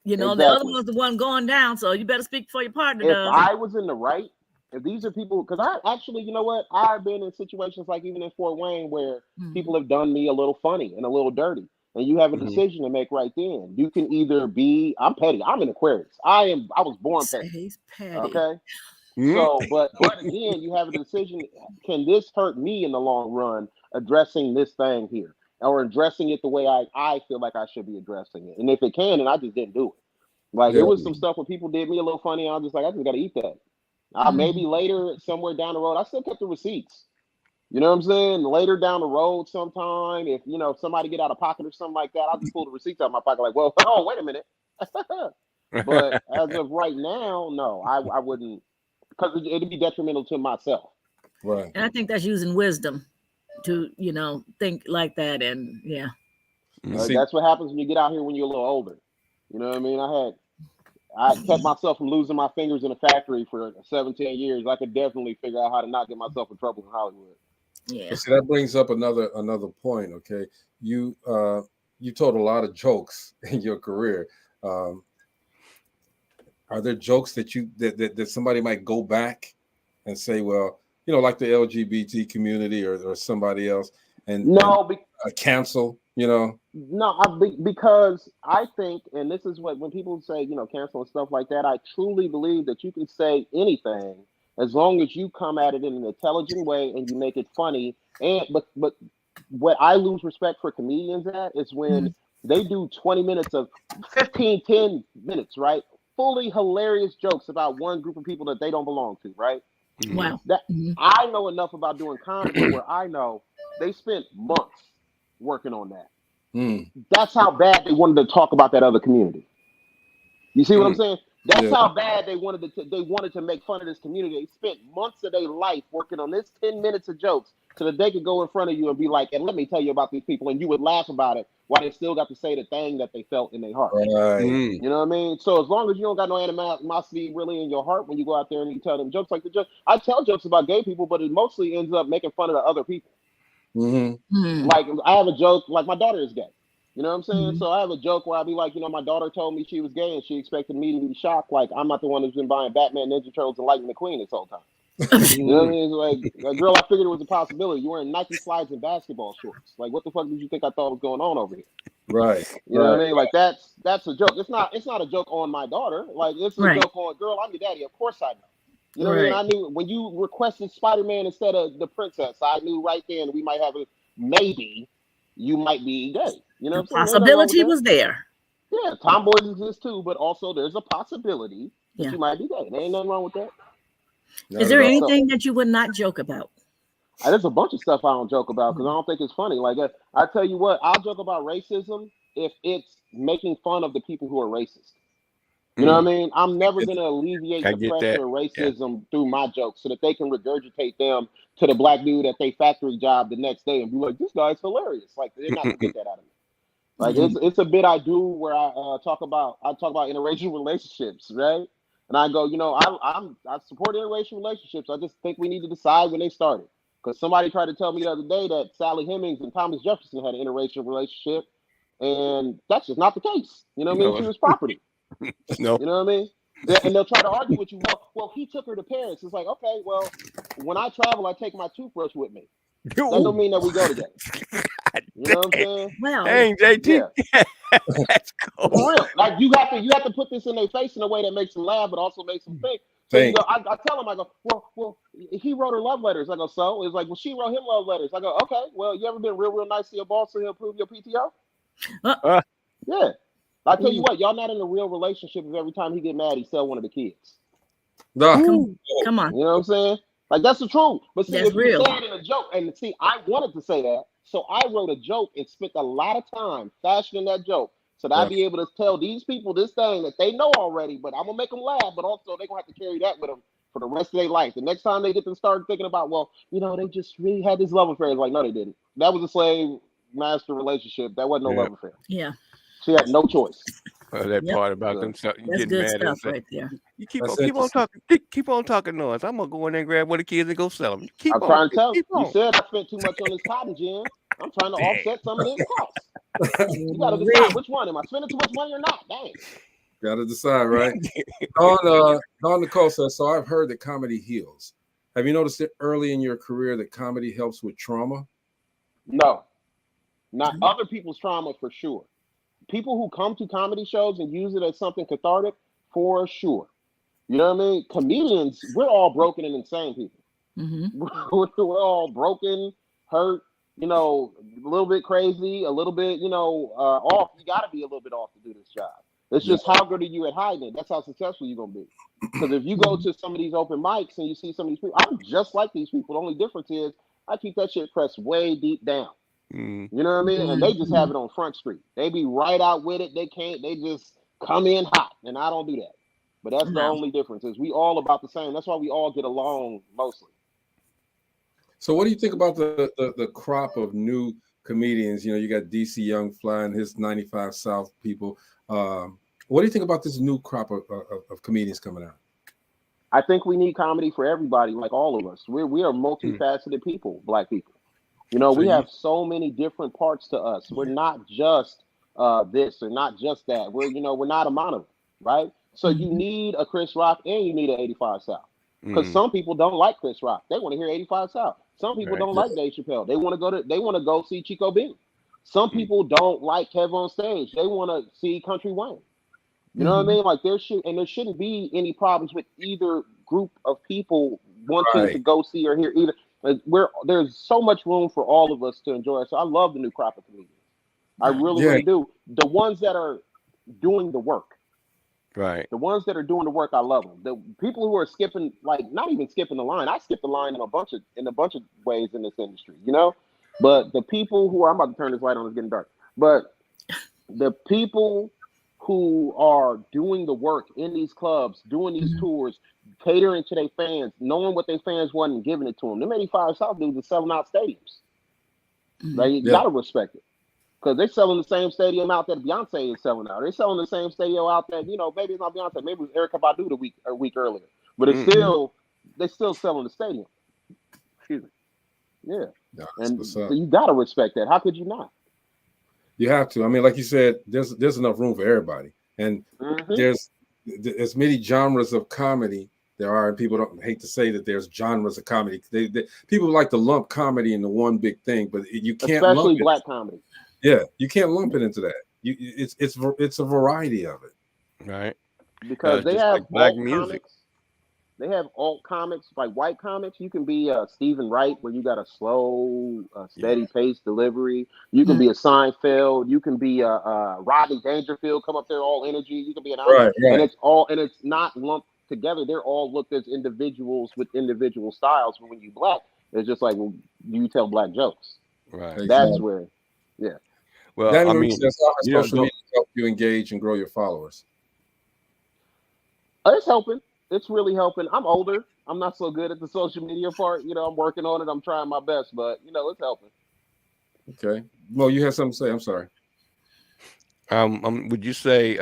you know, the other one's the one going down, so you better speak for your partner. If I was in the right, if these are people, because I actually, you know what, I've been in situations like even in Fort Wayne where people have done me a little funny and a little dirty, and you have a decision to make right then. You can either be, I'm petty, I'm an Aquarius. I was born petty. He's petty. Okay, So, but again, you have a decision. Can this hurt me in the long run, addressing this thing here, or addressing it the way I feel like I should be addressing it? And if it can, then I just didn't do it. Like, it was some stuff where people did me a little funny, and I was just like, I just got to eat that. Maybe later, somewhere down the road, I still kept the receipts. You know what I'm saying? Later down the road sometime, if, somebody get out of pocket or something like that, I'll just pull the receipts out of my pocket like, well, oh, wait a minute. But as of right now, no, I wouldn't, because it'd be detrimental to myself. Right. And I think that's using wisdom to, think like that. And yeah. That's what happens when you get out here when you're a little older. You know what I mean? I kept myself from losing my fingers in a factory for 17 years. I could definitely figure out how to not get myself in trouble in Hollywood. Yeah. See, that brings up another point. Okay, you told a lot of jokes in your career. Are there jokes that somebody might go back and say, well, like the LGBT community or somebody else, and cancel? No, because I think, and this is when people say, cancel and stuff like that, I truly believe that you can say anything as long as you come at it in an intelligent way and you make it funny. But what I lose respect for comedians at is when they do 20 minutes of 10 minutes, right? Fully hilarious jokes about one group of people that they don't belong to, right? Wow. I know enough about doing comedy where I know they spent months working on that. That's how bad they wanted to talk about that other community. You see what I'm saying? That's how bad they wanted to make fun of this community. They spent months of their life working on this 10 minutes of jokes so that they could go in front of you and be like, and let me tell you about these people, and you would laugh about it while they still got to say the thing that they felt in their heart. Right. You know what I mean? So as long as you don't got no animosity really in your heart when you go out there and you tell them jokes, like the joke, I tell jokes about gay people, but it mostly ends up making fun of the other people. Like, I have a joke, like my daughter is gay. You know what I'm saying? So I have a joke where I'll be like, my daughter told me she was gay and she expected me to be shocked. Like, I'm not the one who's been buying Batman, Ninja Turtles, and Lightning McQueen this whole time. You know what I mean? It's like, girl, I figured it was a possibility. You're wearing Nike slides and basketball shorts. Like, what the fuck did you think I thought was going on over here? Right. You know what I mean? Like, that's a joke. It's not a joke on my daughter. Like, it's a joke on, girl, I'm your daddy. Of course I know. You know what I mean? I knew when you requested Spider-Man instead of the princess, I knew right then we might have maybe you might be gay. You know what I'm saying? Possibility was there. Yeah, tomboys exist too, but also there's a possibility that you might be gay. There ain't nothing wrong with that. Is there anything that you would not joke about? There's a bunch of stuff I don't joke about because I don't think it's funny. Like, I tell you what, I'll joke about racism if it's making fun of the people who are racist. You know what I mean? I'm never going to alleviate the pressure of racism through my jokes so that they can regurgitate them to the black dude at their factory job the next day and be like, this guy's hilarious. Like, they're not going to get that out of me. Like, it's a bit I do where I talk about interracial relationships, right? And I go, I support interracial relationships. I just think we need to decide when they started. Because somebody tried to tell me the other day that Sally Hemings and Thomas Jefferson had an interracial relationship, and that's just not the case. You know what I mean? She was property. No. You know what I mean? And they'll try to argue with you. Well, he took her to Paris. It's like, okay, well, when I travel, I take my toothbrush with me. That don't mean that we go together. You know what I'm saying? Well, dang, JT. Yeah. That's cool. For real. Like, you have to put this in their face in a way that makes them laugh, but also makes them think. So you go, I tell them, I go, well, he wrote her love letters. I go, so? It's like, well, she wrote him love letters. I go, okay, well, you ever been real nice to your boss so he'll approve your PTO? Yeah. I tell you what, y'all not in a real relationship if every time he get mad, he sell one of the kids. Come on. You know what I'm saying? Like, that's the truth. But see, that's if real. you say it in a joke, and see, I wanted to say that, so I wrote a joke and spent a lot of time fashioning that joke so that I'd be able to tell these people this thing that they know already, but I'm going to make them laugh, but also they're going to have to carry that with them for the rest of their life. The next time they get to start thinking about, well, they just really had this love affair. It's like, no, they didn't. That was a slave master relationship. That wasn't no love affair. Yeah. She had no choice. That part about them getting That's good mad stuff right there. You keep on talking noise. I'm gonna go in there and grab one of the kids and go sell them. I'm trying to tell you. You said I spent too much on this cotton gin. I'm trying to offset some of this cost. You gotta decide which one. Am I spending too much money or not? Dang. Gotta decide, right? Don Nicole says, so I've heard that comedy heals. Have you noticed it early in your career that comedy helps with trauma? No. Not other people's trauma for sure. People who come to comedy shows and use it as something cathartic, for sure. You know what I mean? Comedians, we're all broken and insane people. We're all broken, hurt, you know, a little bit crazy, a little bit, you know, off. You got to be a little bit off to do this job. It's just how good are you at hiding it? That's how successful you're going to be. Because if you go to some of these open mics and you see some of these people, I'm just like these people. The only difference is I keep that shit pressed way deep down. You know what I mean? And they just have it on Front Street. They be right out with it. They just come in hot. And I don't do that. But that's the only difference is we all about the same. That's why we all get along mostly. So what do you think about the crop of new comedians? You know, you got DC Young Fly and his 95 South people. What do you think about this new crop of comedians coming out? I think we need comedy for everybody, like all of us. We are multifaceted people, Black people. You know, we have so many different parts to us. We're not just this or not just that. We're not a mono, right? So you need a Chris Rock and you need an 85 South. Because some people don't like Chris Rock. They want to hear 85 South. Some people don't like Dave Chappelle. They want to go see Chico Bean. Some people don't like Kev on stage. They want to see Country Wayne. You know what I mean? Like there shouldn't be any problems with either group of people wanting to go see or hear either. There's so much room for all of us to enjoy. So I love the new crop of comedians. I really do. The ones that are doing the work. Right. The ones that are doing the work, I love them. The people who are skipping, like not even skipping the line. I skip the line in a bunch of ways in this industry, you know. But the people who I'm about to turn this light on, it's getting dark. But the people who are doing the work in these clubs, doing these tours, catering to their fans, knowing what their fans want and giving it to them. Them 85 South dudes are selling out stadiums. Like you gotta respect it. Because they're selling the same stadium out that Beyonce is selling out. They're selling the same stadium out that, you know, maybe it's not Beyonce, maybe it was Erykah Badu a week earlier. But it's they're still selling the stadium. Excuse me. Yeah. And so you gotta respect that. How could you not? You have to. I mean, like you said, there's enough room for everybody. And there's as many genres of comedy there are, and people don't hate to say that there's genres of comedy. People like to lump comedy into one big thing, but you can't especially Black comedy. Yeah, you can't lump it into that. It's a variety of it, right? Because they have like Black music. Comics. They have alt comics, like white comics. You can be Stephen Wright, where you got a slow, steady pace delivery. You can be a Seinfeld. You can be a Rodney Dangerfield. Come up there, all energy. You can be an and it's not lumped together. They're all looked as individuals with individual styles. But when you Black, it's just like, well, you tell Black jokes. Right. That's where, Well, that I mean, that's how social media help you engage and grow your followers. It's helping. It's really helping. I'm older. I'm not so good at the social media part. You know, I'm working on it. I'm trying my best, but you know, it's helping. Okay. Well, you had something to say. I'm sorry. Would you say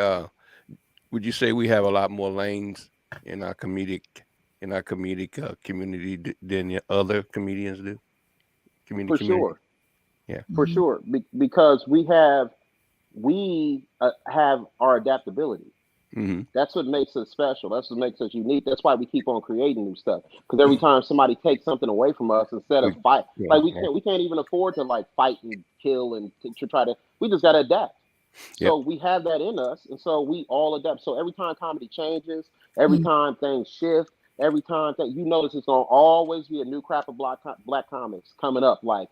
we have a lot more lanes in our comedic community than other comedians do? For sure. Yeah. For sure. Because we have our adaptability. That's what makes us special. That's what makes us unique. That's why we keep on creating new stuff. Because every time somebody takes something away from us, instead of fight, like we can't even afford to like fight and kill and to try to. We just gotta adapt. So we have that in us, and so we all adapt. So every time comedy changes, every time things shift, every time you notice it's gonna always be a new crop of black comics coming up. Like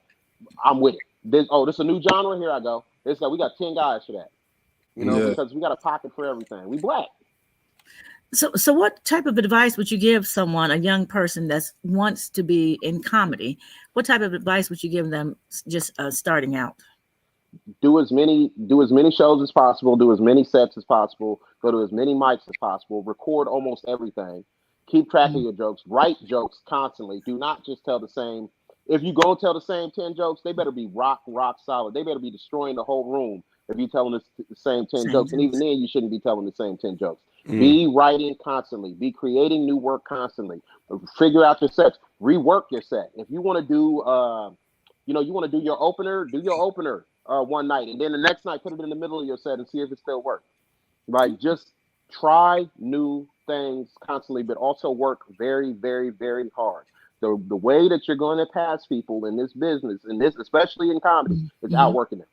I'm with it. This is a new genre. Here I go. We got 10 guys for that. You know, because we got a pocket for everything. We Black. So what type of advice would you give someone, a young person that wants to be in comedy? What type of advice would you give them just starting out? Do as many shows as possible. Do as many sets as possible. Go to as many mics as possible. Record almost everything. Keep track of your jokes. Write jokes constantly. Do not just tell the same. If you go and tell the same 10 jokes, they better be rock solid. They better be destroying the whole room. If you're telling the same 10 jokes, and even then you shouldn't be telling the same 10 jokes. Be writing constantly. Be creating new work constantly. Figure out your sets. Rework your set. If you want to do, you want to do your opener, one night, and then the next night put it in the middle of your set and see if it still works. Right? Just try new things constantly, but also work very, very, very hard. The way that you're going to pass people in this business, especially in comedy, is outworking them.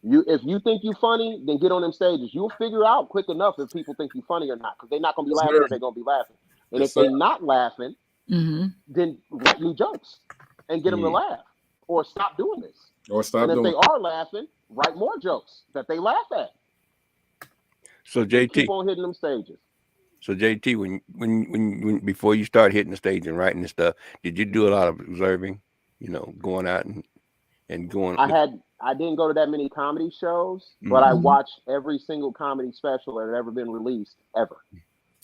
If you think you funny, then get on them stages. You'll figure out quick enough if people think you funny or not, because they're not gonna be laughing if they're gonna be laughing. And Yes, if they're sir. not laughing, Mm-hmm. then write new jokes and get them to laugh, or stop doing this. Or stop And if doing they are laughing, write more jokes that they laugh at. So And JT, keep on hitting them stages. so JT, when before you start hitting the stage and writing and stuff, did you do a lot of observing? You know, going out and going. I didn't go to that many comedy shows, but I watched every single comedy special that had ever been released ever.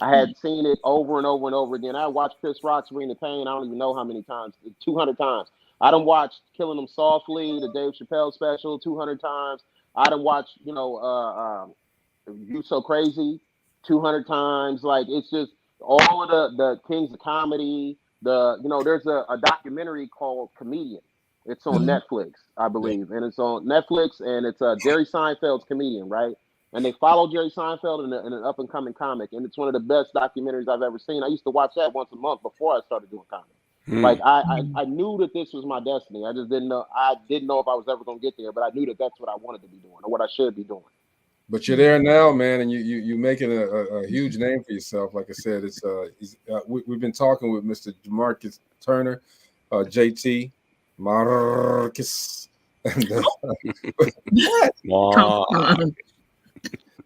I had seen it over and over and over again. I watched Chris Rock's Ring of Pain. I don't even know how many times, 200 times. I done watched Killing Them Softly, the Dave Chappelle special, 200 times. I done watched, You So Crazy, 200 times. Like, it's just all of the Kings of Comedy. There's a documentary called Comedian. It's on Netflix, I believe, and it's on Netflix, and it's Jerry Seinfeld's Comedian, right? And they follow Jerry Seinfeld in an up and coming comic, and it's one of the best documentaries I've ever seen. I used to watch that once a month before I started doing comedy. Like I knew that this was my destiny. I just didn't know. I didn't know if I was ever going to get there, but I knew that that's what I wanted to be doing, or what I should be doing. But you're there now, man, and you making a huge name for yourself. Like I said, we've been talking with Mr. Jamarcus Turner, JT Marcus.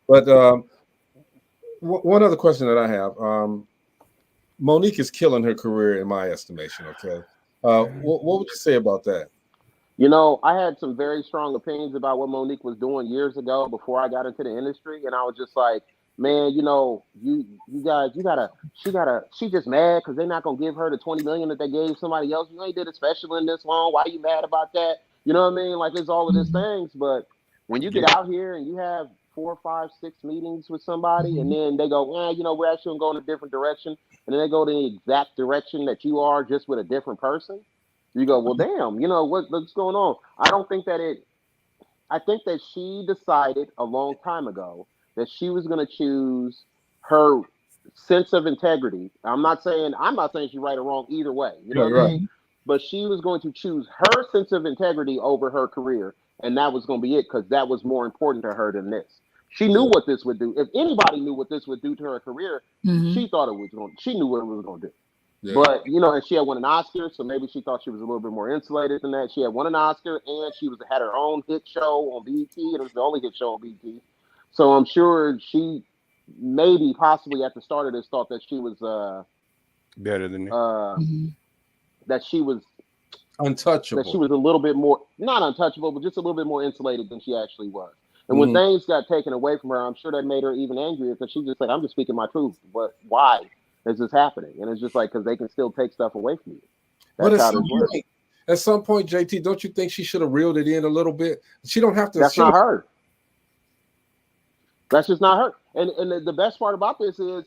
But one other question that I have, Monique is killing her career in my estimation. Okay, what would you say about that? I had some very strong opinions about what Monique was doing years ago before I got into the industry, and I was just like, man, you guys, she's just mad because they're not gonna give her the $20 million that they gave somebody else. You ain't did a special in this long. Why are you mad about that? You know what I mean? Like, it's all of these things, but when you get out here and you have 4, 5, 6 meetings with somebody, and then they go, we're actually gonna go in a different direction, and then they go to the exact direction that you are, just with a different person. You go, well, damn, what's going on? I think that she decided a long time ago that she was going to choose her sense of integrity. I'm not saying she's right or wrong either way. You know what I mean? But she was going to choose her sense of integrity over her career, and that was going to be it, because that was more important to her than this. She knew what this would do. If anybody knew what this would do to her career, she thought she knew what it was going to do. Yeah. But, and she had won an Oscar, so maybe she thought she was a little bit more insulated than that. She had won an Oscar, and she had her own hit show on BET, and it was the only hit show on BET. So I'm sure she possibly at the start of this thought that she was better than that she was untouchable. That she was a little bit more, not untouchable, but just a little bit more insulated than she actually was. And when things got taken away from her, I'm sure that made her even angrier, because she's just like, I'm just speaking my truth. But why is this happening? And it's just like, because they can still take stuff away from you. That's how this works. At some point, JT, don't you think she should have reeled it in a little bit? She don't have to. That's not her. That's just not her. And the best part about this is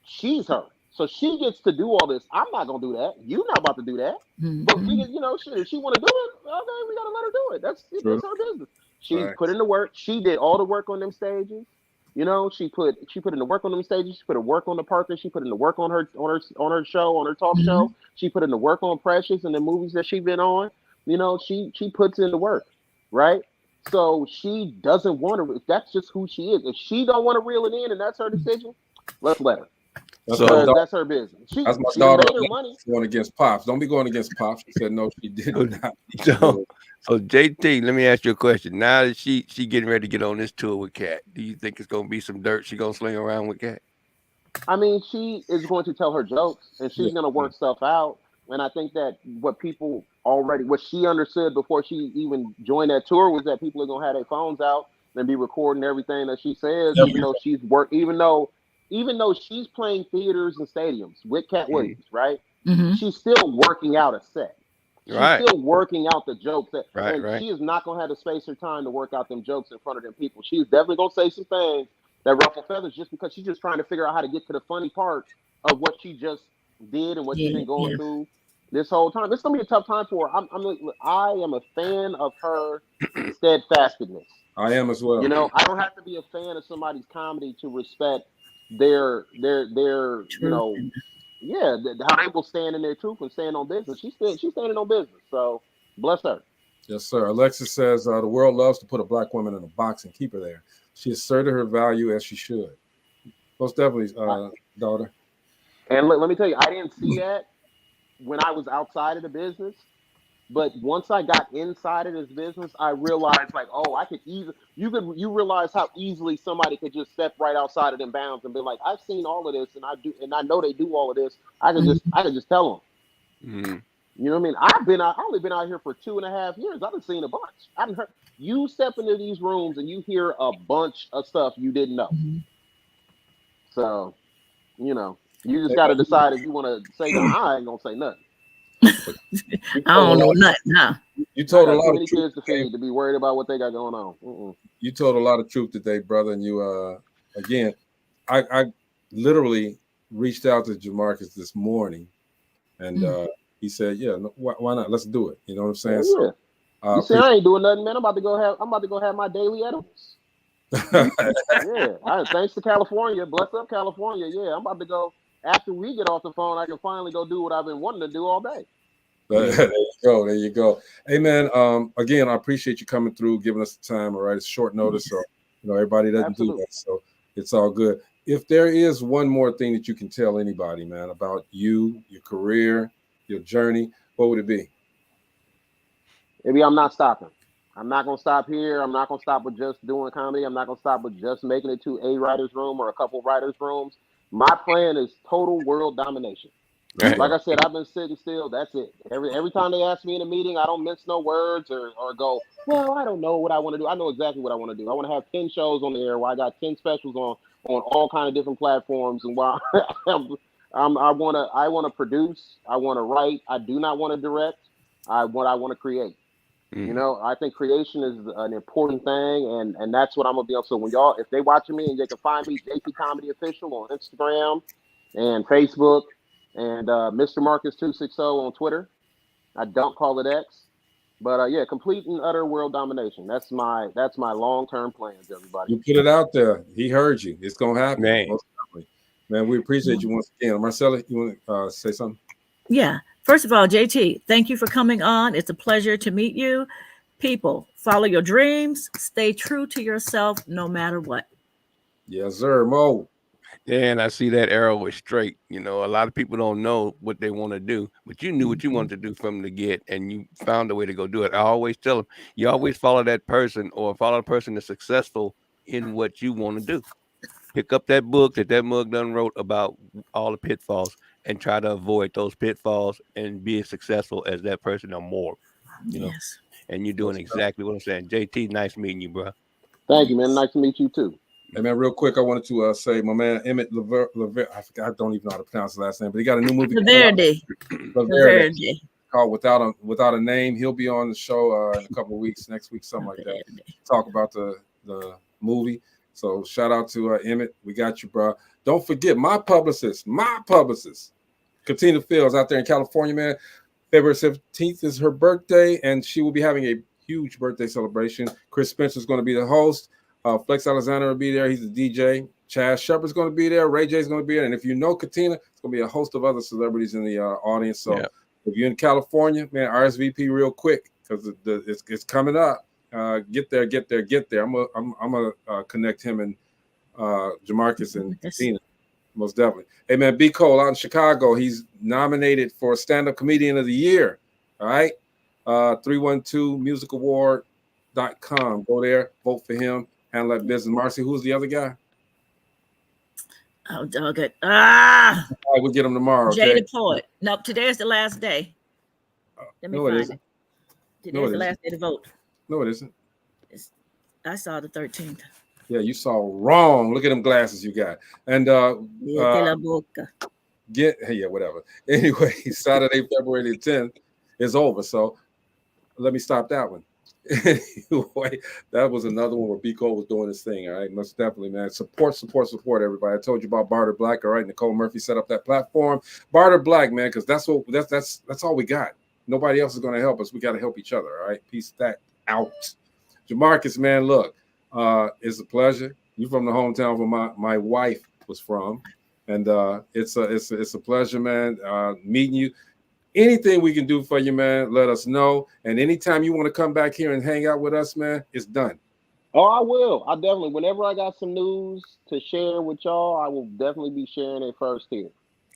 she's her. So she gets to do all this. I'm not gonna do that. You're not about to do that. But we can, if she want to do it, okay, we gotta let her do it. That's her business. She put in the work. She did all the work on them stages. She put in the work on them stages. She put in work on the Parker. She put in the work on her show, on her talk show. She put in the work on Precious and the movies that she's been on. She puts in the work, right? So she doesn't want to. That's just who she is. If she don't want to reel it in, and that's her decision, let's let her. That's her business. That's my daughter going against Pops. Don't be going against Pops. She said no, she did not. So JT, let me ask you a question. Now that she getting ready to get on this tour with Cat, do you think it's gonna be some dirt she gonna sling around with Cat? I mean, she is going to tell her jokes, and she's gonna work stuff out. And I think that what she understood before she even joined that tour was that people are gonna have their phones out and be recording everything that she says. Even though she's playing theaters and stadiums with Cat Williams, right? She's still working out a set. She's still working out the jokes. She is not going to have the space or time to work out them jokes in front of them people. She's definitely going to say some things that ruffle feathers, just because she's just trying to figure out how to get to the funny part of what she just did and what she's been going through this whole time. This is going to be a tough time for her. I am a fan of her steadfastness. I am as well. I don't have to be a fan of somebody's comedy to respect their how they will stand in their truth and stand on business. She's standing on business. So bless her. Yes, sir. Alexis says the world loves to put a black woman in a box and keep her there. She asserted her value as she should. Most definitely, daughter. And let me tell you, I didn't see that when I was outside of the business. But once I got inside of this business, I realized like, oh, I could easily you realize how easily somebody could just step right outside of them bounds and be like, I've seen all of this and I know they do all of this. I could just tell them. Mm-hmm. You know what I mean? I've only been out here for 2.5 years. I've seen a bunch. I've heard you step into these rooms and you hear a bunch of stuff you didn't know. So, you know, you just got to decide if you want to say that. I ain't gonna say nothing. I don't know nothing. Huh? You told a lot too many of truth kids to feed to be worried about what they got going on. You told a lot of truth today, brother. And you, again, I literally reached out to Jamarcus this morning, and he said, "Yeah, no, why not? Let's do it." You know what I'm saying? Yeah. So, you see, I ain't doing nothing, man. I'm about to go have my daily edibles. Yeah. Thanks to California. Bless up, California. Yeah, I'm about to go. After we get off the phone, I can finally go do what I've been wanting to do all day. There you go. Hey, man, again, I appreciate you coming through, giving us the time. All right, it's short notice, so everybody doesn't do that, so it's all good. If there is one more thing that you can tell anybody, man, about you, your career, your journey, what would it be? Maybe I'm not stopping. I'm not going to stop here. I'm not going to stop with just doing comedy. I'm not going to stop with just making it to a writer's room or a couple of writers' rooms. My plan is total world domination. Right. Like I said, I've been sitting still. That's it. Every time they ask me in a meeting, I don't mince no words or go, well, I don't know what I want to do. I know exactly what I want to do. I want to have 10 shows on the air where I got 10 specials on all kind of different platforms. And while I want to produce, I want to write. I do not want to direct. I want to create. You know, I think creation is an important thing, and that's what I'm gonna be on. So when y'all, if they watching me, and they can find me, JT Comedy Official on Instagram and Facebook, and Mr. Marcus 260 on Twitter. I don't call it X, but yeah, complete and utter world domination. That's my long-term plans, everybody. You put it out there. He heard you. It's gonna happen. Man, we appreciate you once again. Marcella, you want to say something? Yeah. First of all, JT, thank you for coming on. It's a pleasure to meet you. People, follow your dreams. Stay true to yourself no matter what. Yes, sir. Mo. Yeah, and I see that arrow is straight. You know, a lot of people don't know what they want to do, but you knew what you wanted to do from the get, and you found a way to go do it. I always tell them, you always follow that person or follow a person that's successful in what you want to do. Pick up that book that mug done wrote about all the pitfalls and try to avoid those pitfalls and be as successful as that person or more, you know. And you're doing exactly what I'm saying. JT, nice meeting you, bro. Thank you, man. Nice to meet you too. Hey, man, real quick, I wanted to say my man Emmett Lever, I forgot, I don't even know how to pronounce his last name, but he got a new movie called Without a Name. He'll be on the show in a couple of weeks, next week, something like that. Talk about the movie. So shout out to Emmett. We got you, bro. Don't forget my publicist, Katina Fields out there in California, man. February 17th is her birthday, and she will be having a huge birthday celebration. Chris Spencer is going to be the host. Flex Alexander will be there. He's the DJ. Chaz Shepard's going to be there. Ray J's going to be there. And if you know Katina, it's going to be a host of other celebrities in the audience. So if you're in California, man, RSVP real quick because it's coming up. Get there. I'm gonna connect him and Jamarcus and Katina, most definitely. Hey man, B. Cole out in Chicago. He's nominated for Stand-Up Comedian of the Year. All right, 312musicaward.com. Go there, vote for him. Handle that business. Marcy, who's the other guy? Oh, dog it. All right, we'll get him tomorrow. Jay the Poet. No, today is the last day. Let me find it. Today's the last day to vote. No, it isn't. I saw the 13th. Yeah, you saw wrong. Look at them glasses you got. And whatever. Anyway, Saturday, February the 10th is over. So let me stop that one. Anyway, that was another one where B. Cole was doing his thing. All right, most definitely, man. Support, everybody. I told you about Barter Black. All right, Nicole Murphy set up that platform. Barter Black, man, because that's all we got. Nobody else is going to help us. We got to help each other. All right, peace that out. Jamarcus, man, look, it's a pleasure. You're from the hometown where my wife was from, and it's a pleasure, man, meeting you. anything we can do for you, man, let us know. And anytime you want to come back here and hang out with us, man, it's done. Oh, I will. I definitely. Whenever I got some news to share with y'all, I will definitely be sharing it first here.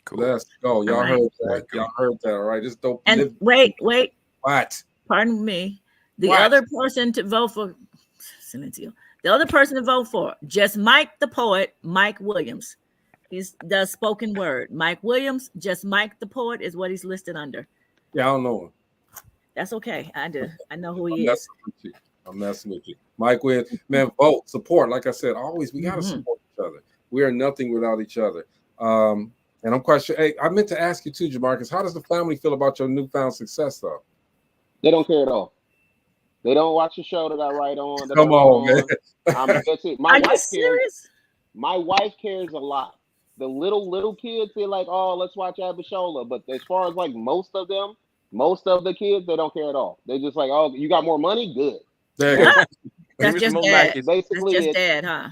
Cool. Let's go. Y'all right. heard that. Y'all heard that. All right. This dope. And wait. What? Pardon me. The What? other person to vote for, the other person to vote for, just Mike the poet, Mike Williams. He does spoken word. Mike Williams, just Mike the poet is what he's listed under. Yeah, I don't know him. That's okay. I do. I know who he I'm is. messing with you. Mike Williams, man, vote, support. Like I said, always we gotta support each other. We are nothing without each other. And I'm quite sure. Hey, I meant to ask you too, Jamarcus, how does the family feel about your newfound success, though? They don't care at all. They don't watch the show that I write on. Come on, man. That's it. Are you serious? My wife cares a lot. The little kids, they're like, oh, let's watch Abishola. But as far as like most of the kids, they don't care at all. They're just like, oh, you got more money? Good. There you go. That's just dad. Basically, that's just dad, huh?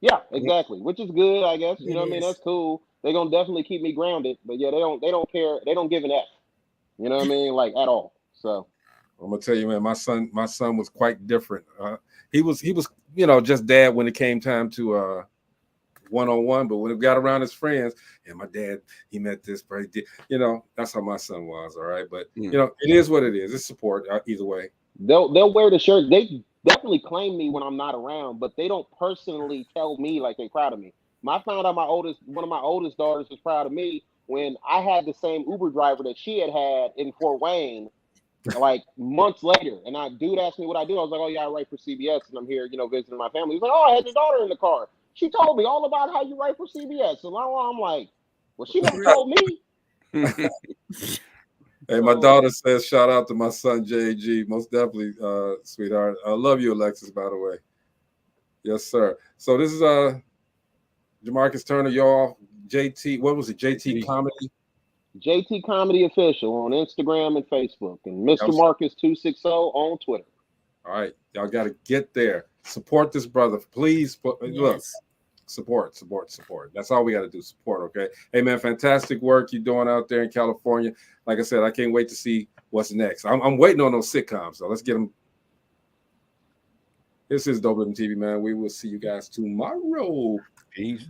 Yeah, exactly. Which is good, I guess. You know what I mean? That's cool. They're gonna definitely keep me grounded. But yeah, they don't care. They don't give an F. You know what I mean? Like at all. So I'm gonna tell you, man, my son was quite different. He was, just dad when it came time to one-on-one, but when it got around his friends, and my dad, he met this, but he did, that's how my son was. All right, but it is what it is. It's support either way. They'll wear the shirt. They definitely claim me when I'm not around, but they don't personally tell me like they're proud of me. I found out one of my oldest daughters was proud of me when I had the same Uber driver that she had in Fort Wayne, like months later. And dude asked me what I do. I was like, oh yeah, I write for CBS and I'm here, visiting my family. He's like, oh, I had your daughter in the car. She told me all about how you write for CBS. And I'm like, well, she never told me. Hey, my daughter says, shout out to my son, JG. Most definitely, sweetheart. I love you, Alexis, by the way. Yes, sir. So this is Jamarcus Turner, y'all. JT, what was it? JT Comedy? JT Comedy Official on Instagram and Facebook. And Mr. Marcus 260 on Twitter. All right. Y'all got to get there. Support this brother. Please, look. Support. That's all we got to do. Support, okay? Hey, man, fantastic work you're doing out there in California. Like I said, I can't wait to see what's next. I'm waiting on those sitcoms, so let's get them. This is DopelivenTV, man. We will see you guys tomorrow. Peace.